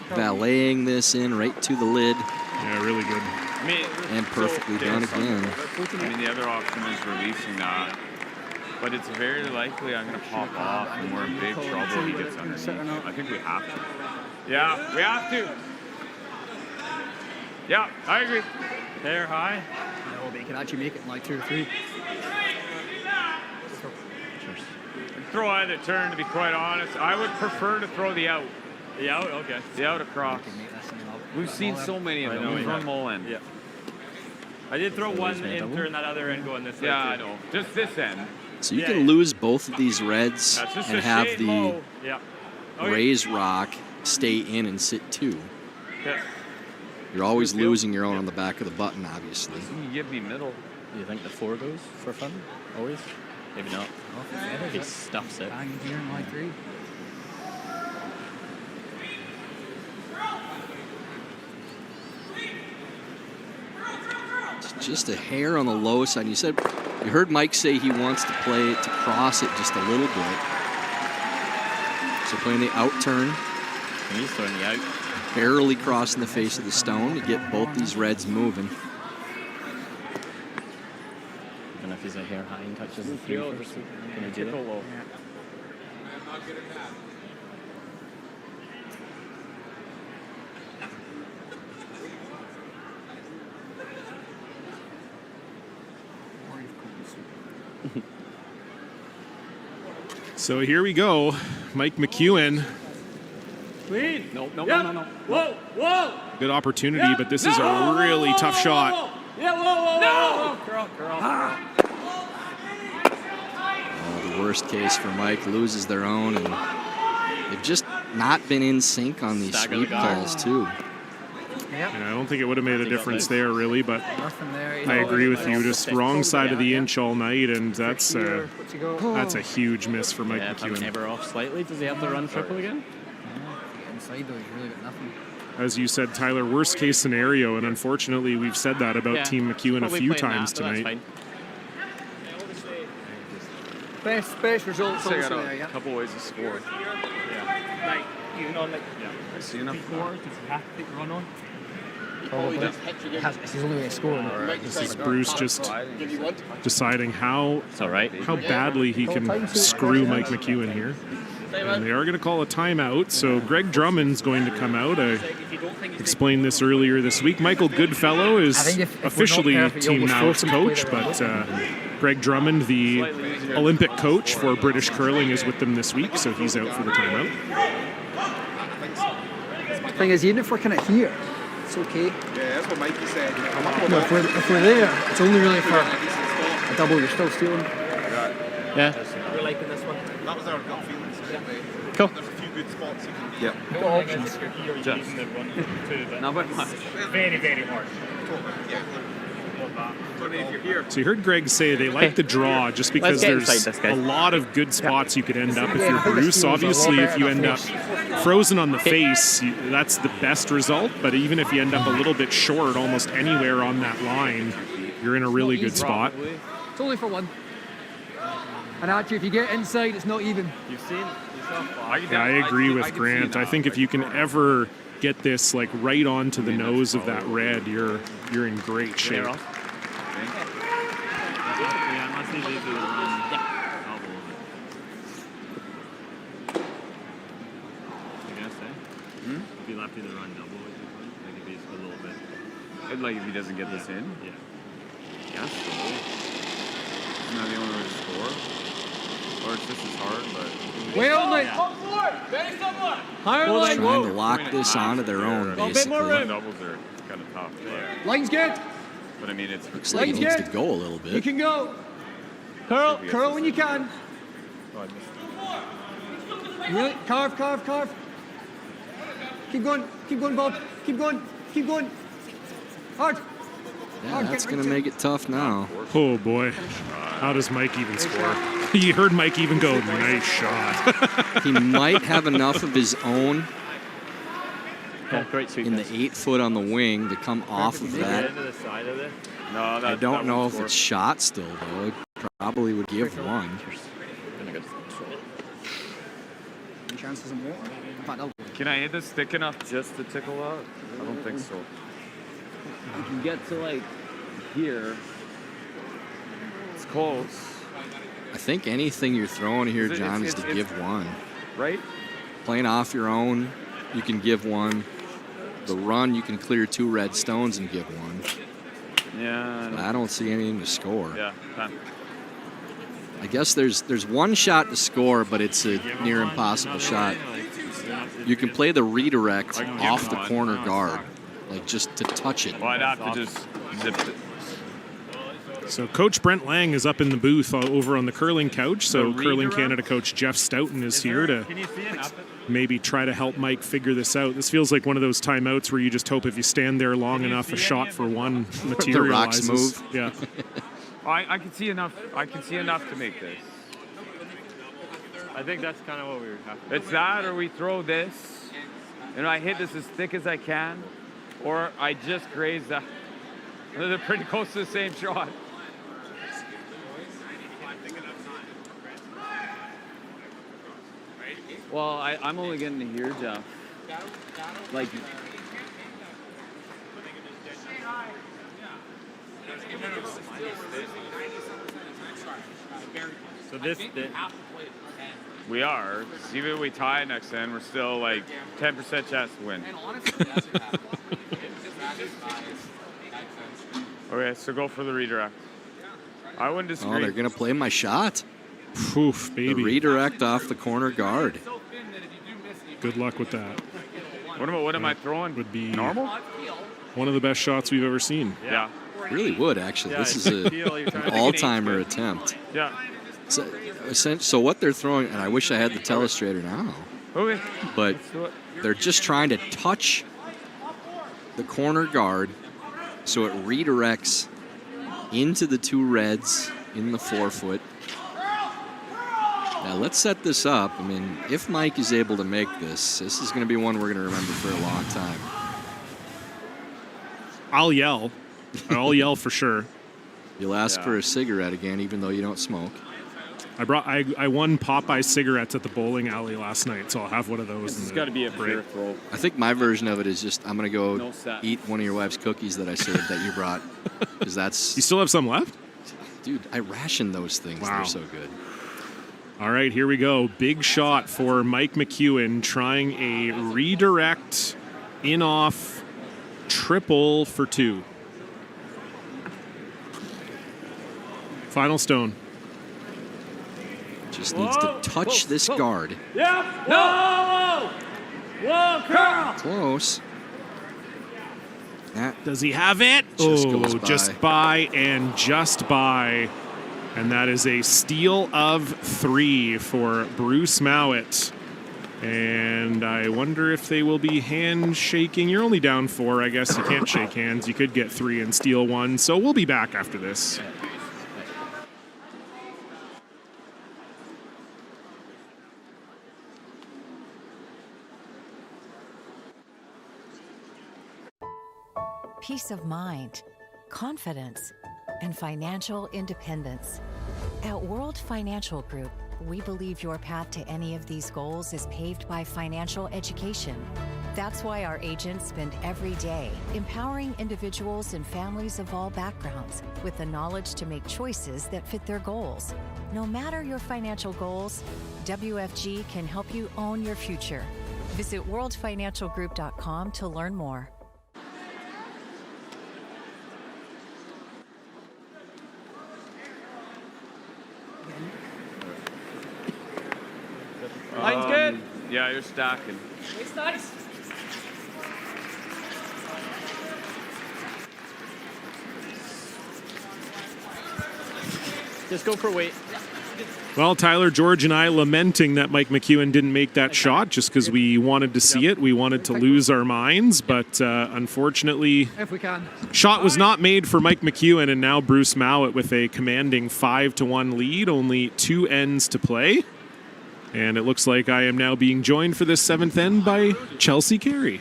J: valeting this in right to the lid.
E: Yeah, really good.
J: And perfectly done again.
K: I mean, the other option is releasing that, but it's very likely I'm going to pop off and we're in big trouble if he gets underneath. I think we have to. Yeah, we have to. Yeah, I agree.
L: Hair high.
O: No, but you can actually make it in like 2 or 3.
K: Throw either turn, to be quite honest. I would prefer to throw the out.
L: The out? Okay.
K: The out across. We've seen so many of them. We've run all end.
L: Yeah. I did throw one inter and that other end going this way.
K: Yeah, I know. Just this end.
J: So you can lose both of these reds and have the raised rock stay in and sit 2.
K: Yeah.
J: You're always losing your own on the back of the button, obviously.
K: You give me middle.
F: Do you think the 4 goes for fun? Always? Maybe not. He stuffs it.
O: Bang here in my 3.
J: It's just a hair on the low side. You heard Mike say he wants to play it to cross it just a little bit. So playing the out turn.
F: And he's throwing the out.
J: Barely crossing the face of the stone to get both these reds moving.
F: Even if he's a hair high and touches the 3 first, can he do that?
E: So here we go, Mike McEwen.
L: Clean.
K: No.
L: Whoa.
E: Good opportunity, but this is a really tough shot.
L: Yeah, whoa. Curl.
J: The worst case for Mike, loses their own, and they've just not been in sync on these sweep calls too.
E: Yeah, I don't think it would have made a difference there, really, but
O: Nothing there.
E: I agree with you. Just wrong side of the inch all night, and that's a huge miss for Mike McEwen.
F: Ever off slightly. Does he have to run triple again?
O: Inside though, he's really got nothing.
E: As you said, Tyler, worst case scenario, and unfortunately we've said that about Team McEwen a few times tonight.
O: Best results also there, yeah.
K: A couple ways to score.
L: Like, even on like,
K: I see enough.
L: before, does he have to take a run on?
O: It's his only way to score.
E: This is Bruce just deciding how badly he can screw Mike McEwen here. And they are going to call a timeout, so Greg Drummond's going to come out. I explained this earlier this week. Michael Goodfellow is officially Team Mouat's coach, but Greg Drummond, the Olympic coach for British curling, is with them this week, so he's out for the timeout.
O: The thing is, even if we're kind of here, it's okay.
U: Yeah, that's what Mikey said.
O: No, if we're there, it's only really for a double. You're still stealing.
F: Yeah.
U: We're liking this one. That was our gut feeling.
F: Cool.
U: There's a few good spots you can.
K: Yeah.
L: Got options.
K: Not very much.
L: Very, very hard.
E: So you heard Greg say they like the draw just because there's a lot of good spots you could end up if you're Bruce. Obviously, if you end up frozen on the face, that's the best result. But even if you end up a little bit short, almost anywhere on that line, you're in a really good spot.
O: It's only for one. And actually, if you get inside, it's not even.
L: You've seen.
E: Yeah, I agree with Grant. I think if you can ever get this like right onto the nose of that red, you're in great shape.
L: If he left you to run double, like if he's a little bit.
K: Like if he doesn't get this in?
L: Yeah.
K: Yeah, isn't that the only way to score? Or it's just as hard, but...
O: Well, like... Higher line.
J: Trying to lock this onto their own, basically.
K: Doubles are kind of tough. Yeah.
O: Line's good.
K: But I mean, it's...
J: Looks like it needs to go a little bit.
O: You can go. Curl when you can.
K: Oh, I missed it.
O: Really? Carve. Keep going, Bob. Keep going. Hard.
J: Yeah, that's going to make it tough now.
E: Oh, boy. How does Mike even score? You heard Mike even go, nice shot.
J: He might have enough of his own
F: great
J: in the 8 foot on the wing to come off of that. I don't know if it's shot still, though. It probably would give one.
K: Can I hit this thick enough just to tickle out? I don't think so. You can get to like here. It's close.
J: I think anything you're throwing here, John, is to give one.
K: Right?
J: Playing off your own, you can give one. The run, you can clear 2 red stones and give one.
K: Yeah.
J: I don't see anything to score.
K: Yeah.
J: I guess there's one shot to score, but it's a near impossible shot. You can play the redirect off the corner guard, like just to touch it.
K: Well, I'd have to just zip it.
E: So Coach Brent Lang is up in the booth over on the curling couch. So Curling Canada coach Jeff Stoughton is here to maybe try to help Mike figure this out. This feels like one of those timeouts where you just hope if you stand there long enough, a shot for one materializes.
J: The rocks move.
E: Yeah.
K: I can see enough. I can see enough to make this.
L: I think that's kind of what we have to do.
K: It's that, or we throw this, and I hit this as thick as I can, or I just graze that. They're pretty close to the same shot. Well, I'm only getting to here, Jeff. Like.
L: So this.
K: We are. Even if we tie next end, we're still like 10% chance to win. Okay, so go for the redirect. I wouldn't disagree.
J: Oh, they're going to play my shot.
E: Poof, baby.
J: The redirect off the corner guard.
E: Good luck with that.
K: What am I throwing?
E: Would be
K: normal?
E: One of the best shots we've ever seen.
K: Yeah.
J: Really would, actually. This is an all-timer attempt.
K: Yeah.
J: So what they're throwing, and I wish I had the telestrator now,
K: Okay.
J: but they're just trying to touch the corner guard so it redirects into the two reds in the forefoot. Now let's set this up. I mean, if Mike is able to make this is going to be one we're going to remember for a long time.
E: I'll yell. I'll yell for sure.
J: You'll ask for a cigarette again, even though you don't smoke.
E: I won Popeye cigarettes at the bowling alley last night, so I'll have one of those.
L: This has got to be a fair throw.
J: I think my version of it is just I'm going to go eat one of your wife's cookies that I saved that you brought. Because that's...
E: You still have some left?
J: Dude, I rationed those things.
E: Wow.
J: They're so good.
E: All right, here we go. Big shot for Mike McEwen, trying a redirect in-off triple for 2. Final stone.
J: Just needs to touch this guard.
N: Yep. Whoa! Whoa, Carl!
J: Close.
E: Does he have it? Just by and just by. And that is a steal of 3 for Bruce Mouat. And I wonder if they will be handshaking. You're only down 4. I guess you can't shake hands. You could get 3 and steal 1. So we'll be back after this.
A: Peace of mind, confidence, and financial independence. At World Financial Group, we believe your path to any of these goals is paved by financial education. That's why our agents spend every day empowering individuals and families of all backgrounds with the knowledge to make choices that fit their goals. No matter your financial goals, WFG can help you own your future. Visit worldfinancialgroup.com to learn more.
L: Line's good. Yeah, you're stacking.
N: It's nice.
F: Just go for weight.
E: Well, Tyler, George, and I lamenting that Mike McEwen didn't make that shot just because we wanted to see it. We wanted to lose our minds, but unfortunately,
O: If we can.
E: shot was not made for Mike McEwen, and now Bruce Mouat with a commanding 5-1 lead, only 2 ends to play. And it looks like I am now being joined for this 7th end by Chelsea Carey.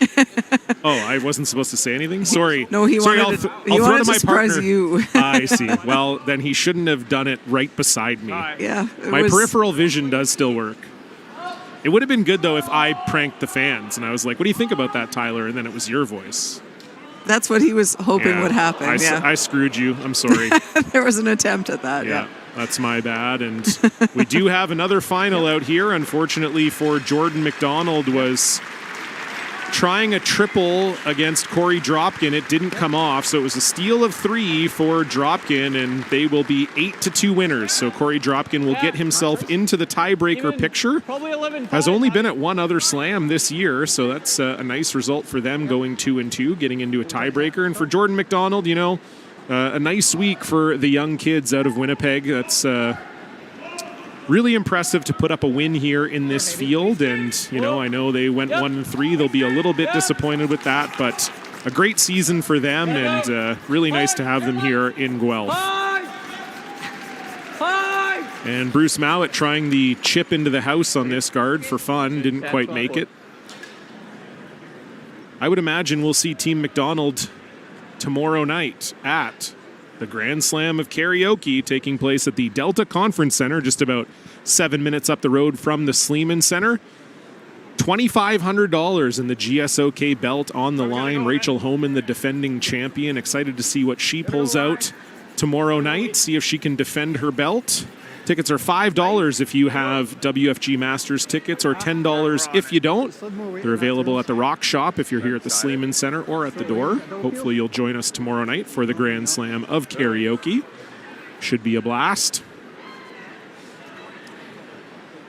E: Oh, I wasn't supposed to say anything? Sorry.
C: No, he
E: Sorry,
C: wanted
E: I'll
C: he
E: throw
C: wanted
E: to
C: to
E: my
C: surprise
E: partner.
C: you.
E: I see. Well, then he shouldn't have done it right beside me.
C: Yeah.
E: My peripheral vision does still work. It would have been good, though, if I pranked the fans. And I was like, what do you think about that, Tyler? And then it was your voice.
C: That's what he was hoping
E: Yeah.
C: would happen.
E: I screwed you. I'm sorry.
C: There was an attempt at that. Yeah.
E: That's my bad. And we do have another final out here. Unfortunately for Jordan McDonald, was trying a triple against Corey Dropkin. It didn't come off, so it was a steal of 3 for Dropkin, and they will be 8-2 winners. So Corey Dropkin will get himself into the tiebreaker picture. Has only been at one other slam this year, so that's a nice result for them, going 2-2, getting into a tiebreaker. And for Jordan McDonald, you know, a nice week for the young kids out of Winnipeg. That's really impressive to put up a win here in this field. And, you know, I know they went 1-3. They'll be a little bit disappointed with that, but a great season for them, and really nice to have them here in Guelph. And Bruce Mouat trying the chip into the house on this guard for fun. Didn't quite make it. I would imagine we'll see Team McDonald tomorrow night at the Grand Slam of Karaoke, taking place at the Delta Conference Center, just about 7 minutes up the road from the Sleeman Center. $2,500 in the GSOK belt on the line. Rachel Homan, the defending champion. Excited to see what she pulls out tomorrow night, see if she can defend her belt. Tickets are $5 if you have WFG Masters tickets, or $10 if you don't. They're available at the Rock Shop if you're here at the Sleeman Center, or at the door. Hopefully you'll join us tomorrow night for the Grand Slam of Karaoke. Should be a blast.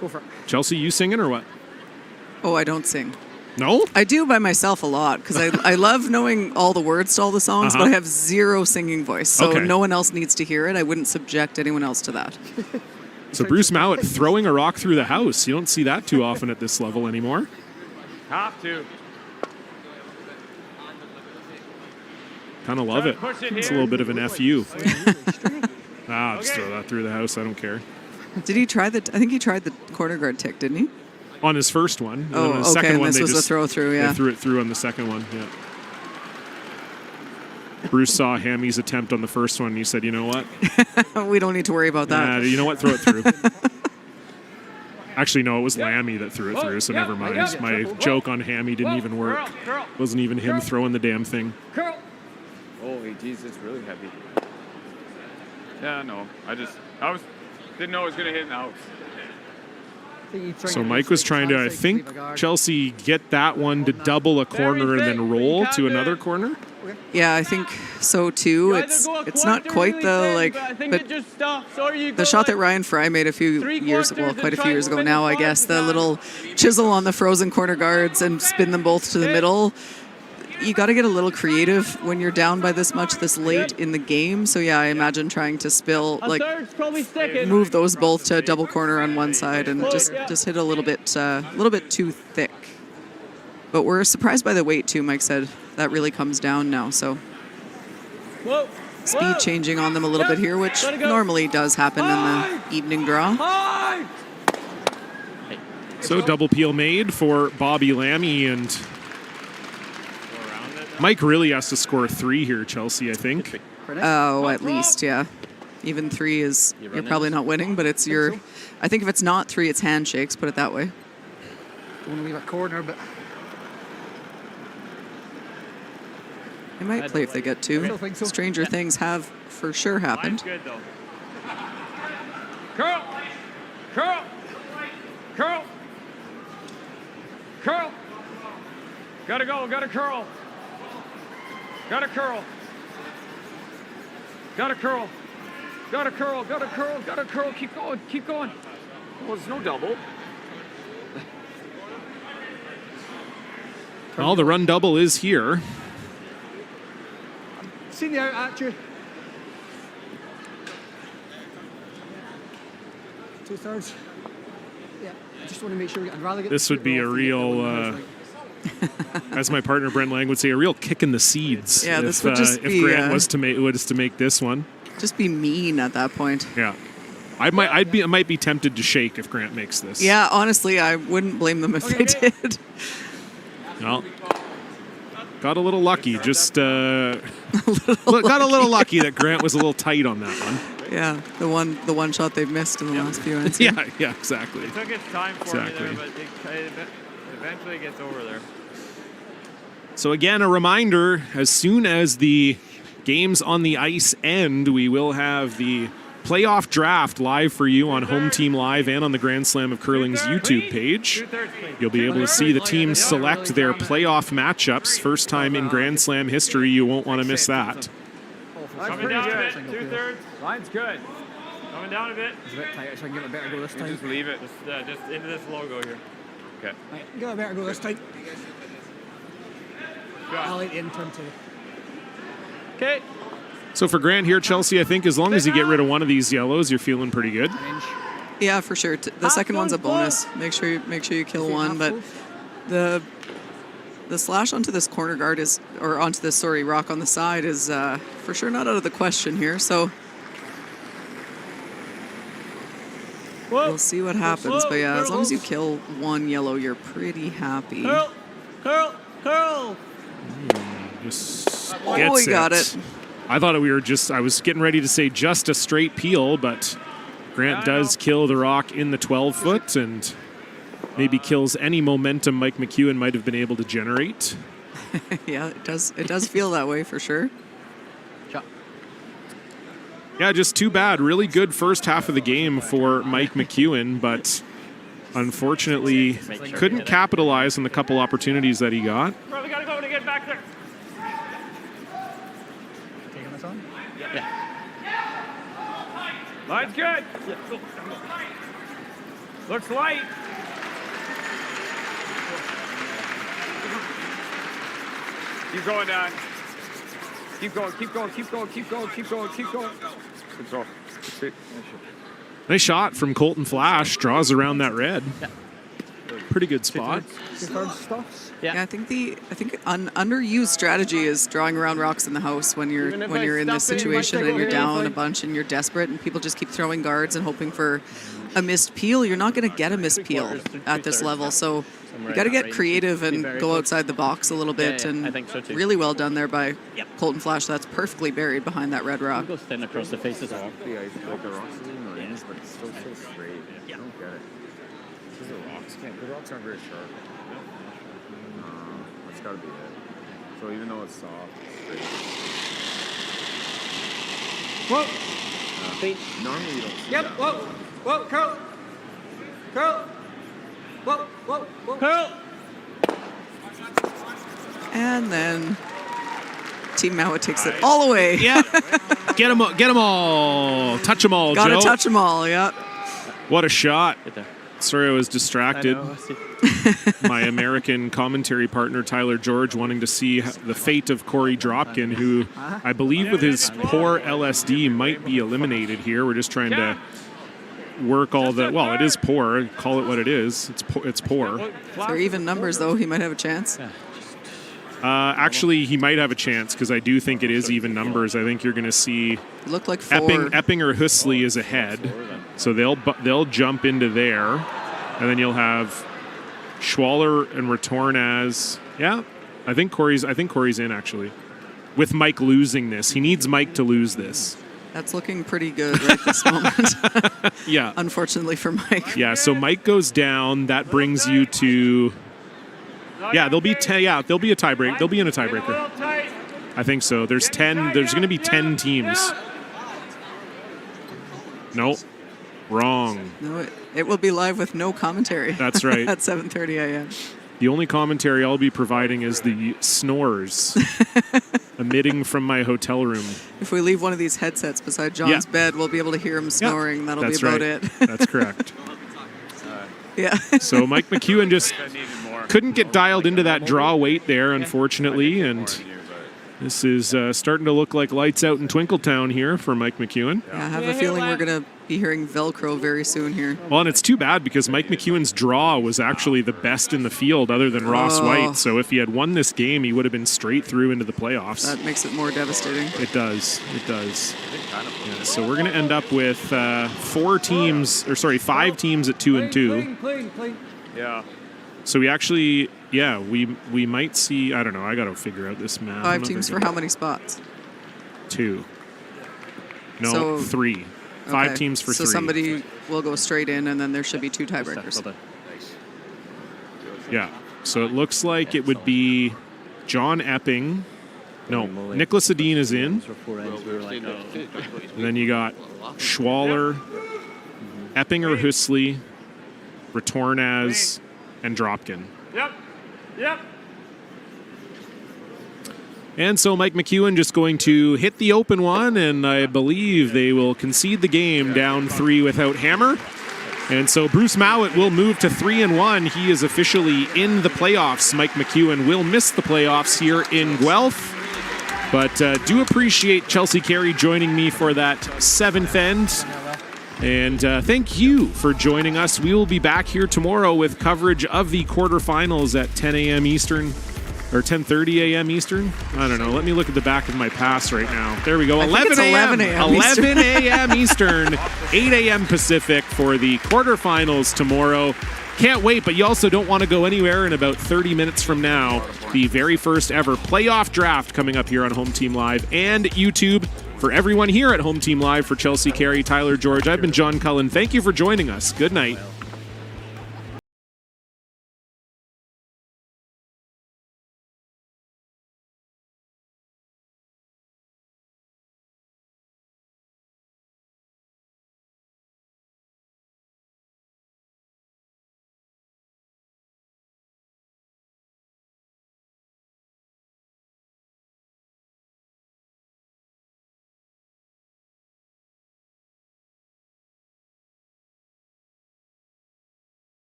O: Go for it.
E: Chelsea, you singing or what?
C: Oh, I don't sing.
E: No?
C: I do by myself a lot because I love knowing all the words to all the songs, but I have zero singing voice, so no one else needs to hear it. I wouldn't subject anyone else to that.
E: So Bruce Mouat throwing a rock through the house. You don't see that too often at this level anymore.
L: Have to.
E: Kind of love it. It's a little bit of an FU. I'll just throw that through the house. I don't care.
C: Did he try I think he tried the corner guard tick, didn't he?
E: On his first one. And
C: Oh,
E: on his
C: okay,
E: second
C: and
E: one,
C: this
E: they
C: was a
E: just
C: throw through, yeah.
E: They threw it through on the second one, yeah. Bruce saw Hammy's attempt on the first one, and he said, you know what?
C: We don't need to worry about that.
E: You know what? Throw it through. Actually, no, it was Lammy that threw it through, so never mind. My joke on Hammy didn't even work. Wasn't even him throwing the damn thing.
K: Holy jeez, it's really heavy. Yeah, no. I didn't know it was going to hit in the house.
E: So Mike was trying to, I think, Chelsea get that one to double a corner and then roll to another corner.
C: Yeah, I think so too. It's not quite the but the shot that Ryan Fry made quite a few years ago now, I guess, the little chisel on the frozen corner guards and spin them both to the middle. You got to get a little creative when you're down by this much this late in the game. So yeah, I imagine trying to move those both to double corner on one side and just hit a little bit too thick. But we're surprised by the weight too. Mike said that really comes down now. So speed changing on them a little bit here, which normally does happen in the evening draw.
E: So double peel made for Bobby Lammy, and Mike really has to score 3 here, Chelsea, I think.
C: Oh, at least, yeah. Even 3 is, you're probably not winning, but it's your, I think if it's not 3, it's handshakes, put it that way.
O: Don't want to leave a corner, but
C: They might play if they get 2. Stranger things have for sure happened.
L: Good, though. Curl! Curl! Curl! Curl! Gotta go, gotta curl. Gotta curl. Gotta curl. Gotta curl, gotta curl, gotta curl. Keep going, keep going. Well, there's no double.
E: Well, the run double is here.
O: seen the out at you. 2/3. Yeah, I just want to make sure I'd rather get
E: this would be a real, as my partner Brent Lang would say, a real kick in the seeds.
C: Yeah, this
E: if,
C: would just be,
E: if Grant was to make this one.
C: Just be mean at that point.
E: Yeah, I might be tempted to shake if Grant makes this.
C: Yeah, honestly, I wouldn't blame them if they did.
E: Well, got a little lucky. Just got a little lucky that Grant was a little tight on that one.
C: Yeah, the one shot they've missed in the last few ends.
E: Yeah, exactly.
L: It took its time for me there, but it eventually gets over there.
E: So again, a reminder, as soon as the games on the ice end, we will have the playoff draft live for you on Home Team Live and on the Grand Slam of Curling's YouTube page. You'll be able to see the teams select their playoff matchups. First time in Grand Slam history. You won't want to miss that.
L: Coming down a bit, 2/3. Line's good. Coming down a bit.
O: It's a bit tight, so I can get a better go this time.
K: Just leave it.
L: Just into this logo here.
K: Okay.
O: Right, get a better go this time. I like the intern too.
L: Okay.
E: So for Grant here, Chelsea, I think as long as you get rid of one of these yellows, you're feeling pretty good.
C: Yeah, for sure. The second one's a bonus. Make sure you kill one, but the slash onto this corner guard onto this rock on the side is for sure not out of the question here. So we'll see what happens. But yeah, as long as you kill one yellow, you're pretty happy.
L: Curl.
E: Just
C: oh, we got it.
E: I thought I was getting ready to say just a straight peel, but Grant does kill the rock in the 12-foot and maybe kills any momentum Mike McEwen might have been able to generate.
C: Yeah, it does feel that way for sure.
E: Yeah, just too bad. Really good first half of the game for Mike McEwen, but unfortunately couldn't capitalize on the couple opportunities that he got.
L: Bro, we gotta go to get back there.
O: Taking this on?
L: Yeah. Line's good. Looks light. Keep going, Don. Keep going, keep going, keep going, keep going, keep going, keep going. Good throw.
E: Nice shot from Colton Flash. Draws around that red.
L: Yeah.
E: pretty good spot.
C: Yeah, I think underused strategy is drawing around rocks in the house when you're in this situation and you're down a bunch and you're desperate and people just keep throwing guards and hoping for a missed peel. You're not going to get a missed peel at this level, so you got to get creative and go outside the box a little bit. And
F: I think so too.
C: really well done there by Colton Flash. That's perfectly buried behind that red rock.
F: Goes thin across the face as well.
K: The ice, like the rocks is in the range, but it's still so straight. I don't get it. Because the rocks aren't very sharp. That's got to be it. So even though it's soft, it's straight.
O: Whoa.
K: Normally you don't see
O: Yep.
K: that.
O: Whoa, Curl. Whoa.
N: Curl.
C: And then Team Mouat takes it all the way.
E: Yeah. Get them all. Touch them all,
C: Gotta
E: Joe.
C: touch them all, yeah.
E: What a shot. Sorry, I was distracted. My American commentary partner, Tyler George, wanting to see the fate of Corey Dropkin, who I believe with his poor LSD might be eliminated here. We're just trying to work all the... Well, it is poor. Call it what it is. It's poor.
C: If they're even numbers, though, he might have a chance.
E: Actually, he might have a chance because I do think it is even numbers. I think you're going to see
C: look like 4.
E: Epping or Husley is ahead, so they'll jump into there, and then you'll have Schwaller and Retornaz. Yeah, I think Corey's in actually. With Mike losing this, he needs Mike to lose this.
C: That's looking pretty good right this moment.
E: Yeah,
C: unfortunately for Mike.
E: Yeah, so Mike goes down. That brings you to. Yeah, there'll be a tiebreak. They'll be in a tiebreaker. I think so. There's 10. There's going to be 10 teams. Nope. Wrong.
C: No, it will be live with no commentary.
E: That's right.
C: At 7:30 a.m.
E: The only commentary I'll be providing is the snores emitting from my hotel room.
C: If we leave one of these headsets beside John's bed, we'll be able to hear him snoring. That'll be about it.
E: That's correct.
C: Yeah.
E: So Mike McEwen just couldn't get dialed into that draw weight there, unfortunately, and this is starting to look like lights out in Twinkletown here for Mike McEwen.
C: Yeah, I have a feeling we're going to be hearing Velcro very soon here.
E: Well, and it's too bad because Mike McEwen's draw was actually the best in the field other than Ross White. So if he had won this game, he would have been straight through into the playoffs.
C: That makes it more devastating.
E: It does. Yeah, so we're going to end up with 5 teams at 2-2.
O: Clean.
K: Yeah.
E: So we actually, we might see, I don't know, I got to figure out this math.
C: 5 teams for how many spots?
E: 2. No, 3. 5 teams for 3.
C: So somebody will go straight in, and then there should be 2 tiebreakers.
E: Yeah. So it looks like it would be John Epping. No, Nicholas Adine is in. And then you got Schwaller, Epping or Husley, Retornaz, and Dropkin.
N: Yep.
E: And so Mike McEwen just going to hit the open one, and I believe they will concede the game down 3 without Hammer. And so Bruce Mouat will move to 3-1. He is officially in the playoffs. Mike McEwen will miss the playoffs here in Guelph. But do appreciate Chelsea Carey joining me for that 7th end. And thank you for joining us. We will be back here tomorrow with coverage of the quarterfinals at 10 a.m. Eastern. Or 10:30 a.m. Eastern? I don't know. Let me look at the back of my pass right now. There we go. 11 a.m. 11 a.m. Eastern, 8 a.m. Pacific for the quarterfinals tomorrow. Can't wait, but you also don't want to go anywhere. In about 30 minutes from now, the very first ever playoff draft coming up here on Home Team Live and YouTube. For everyone here at Home Team Live, for Chelsea Carey, Tyler George, I've been John Cullen. Thank you for joining us. Good night.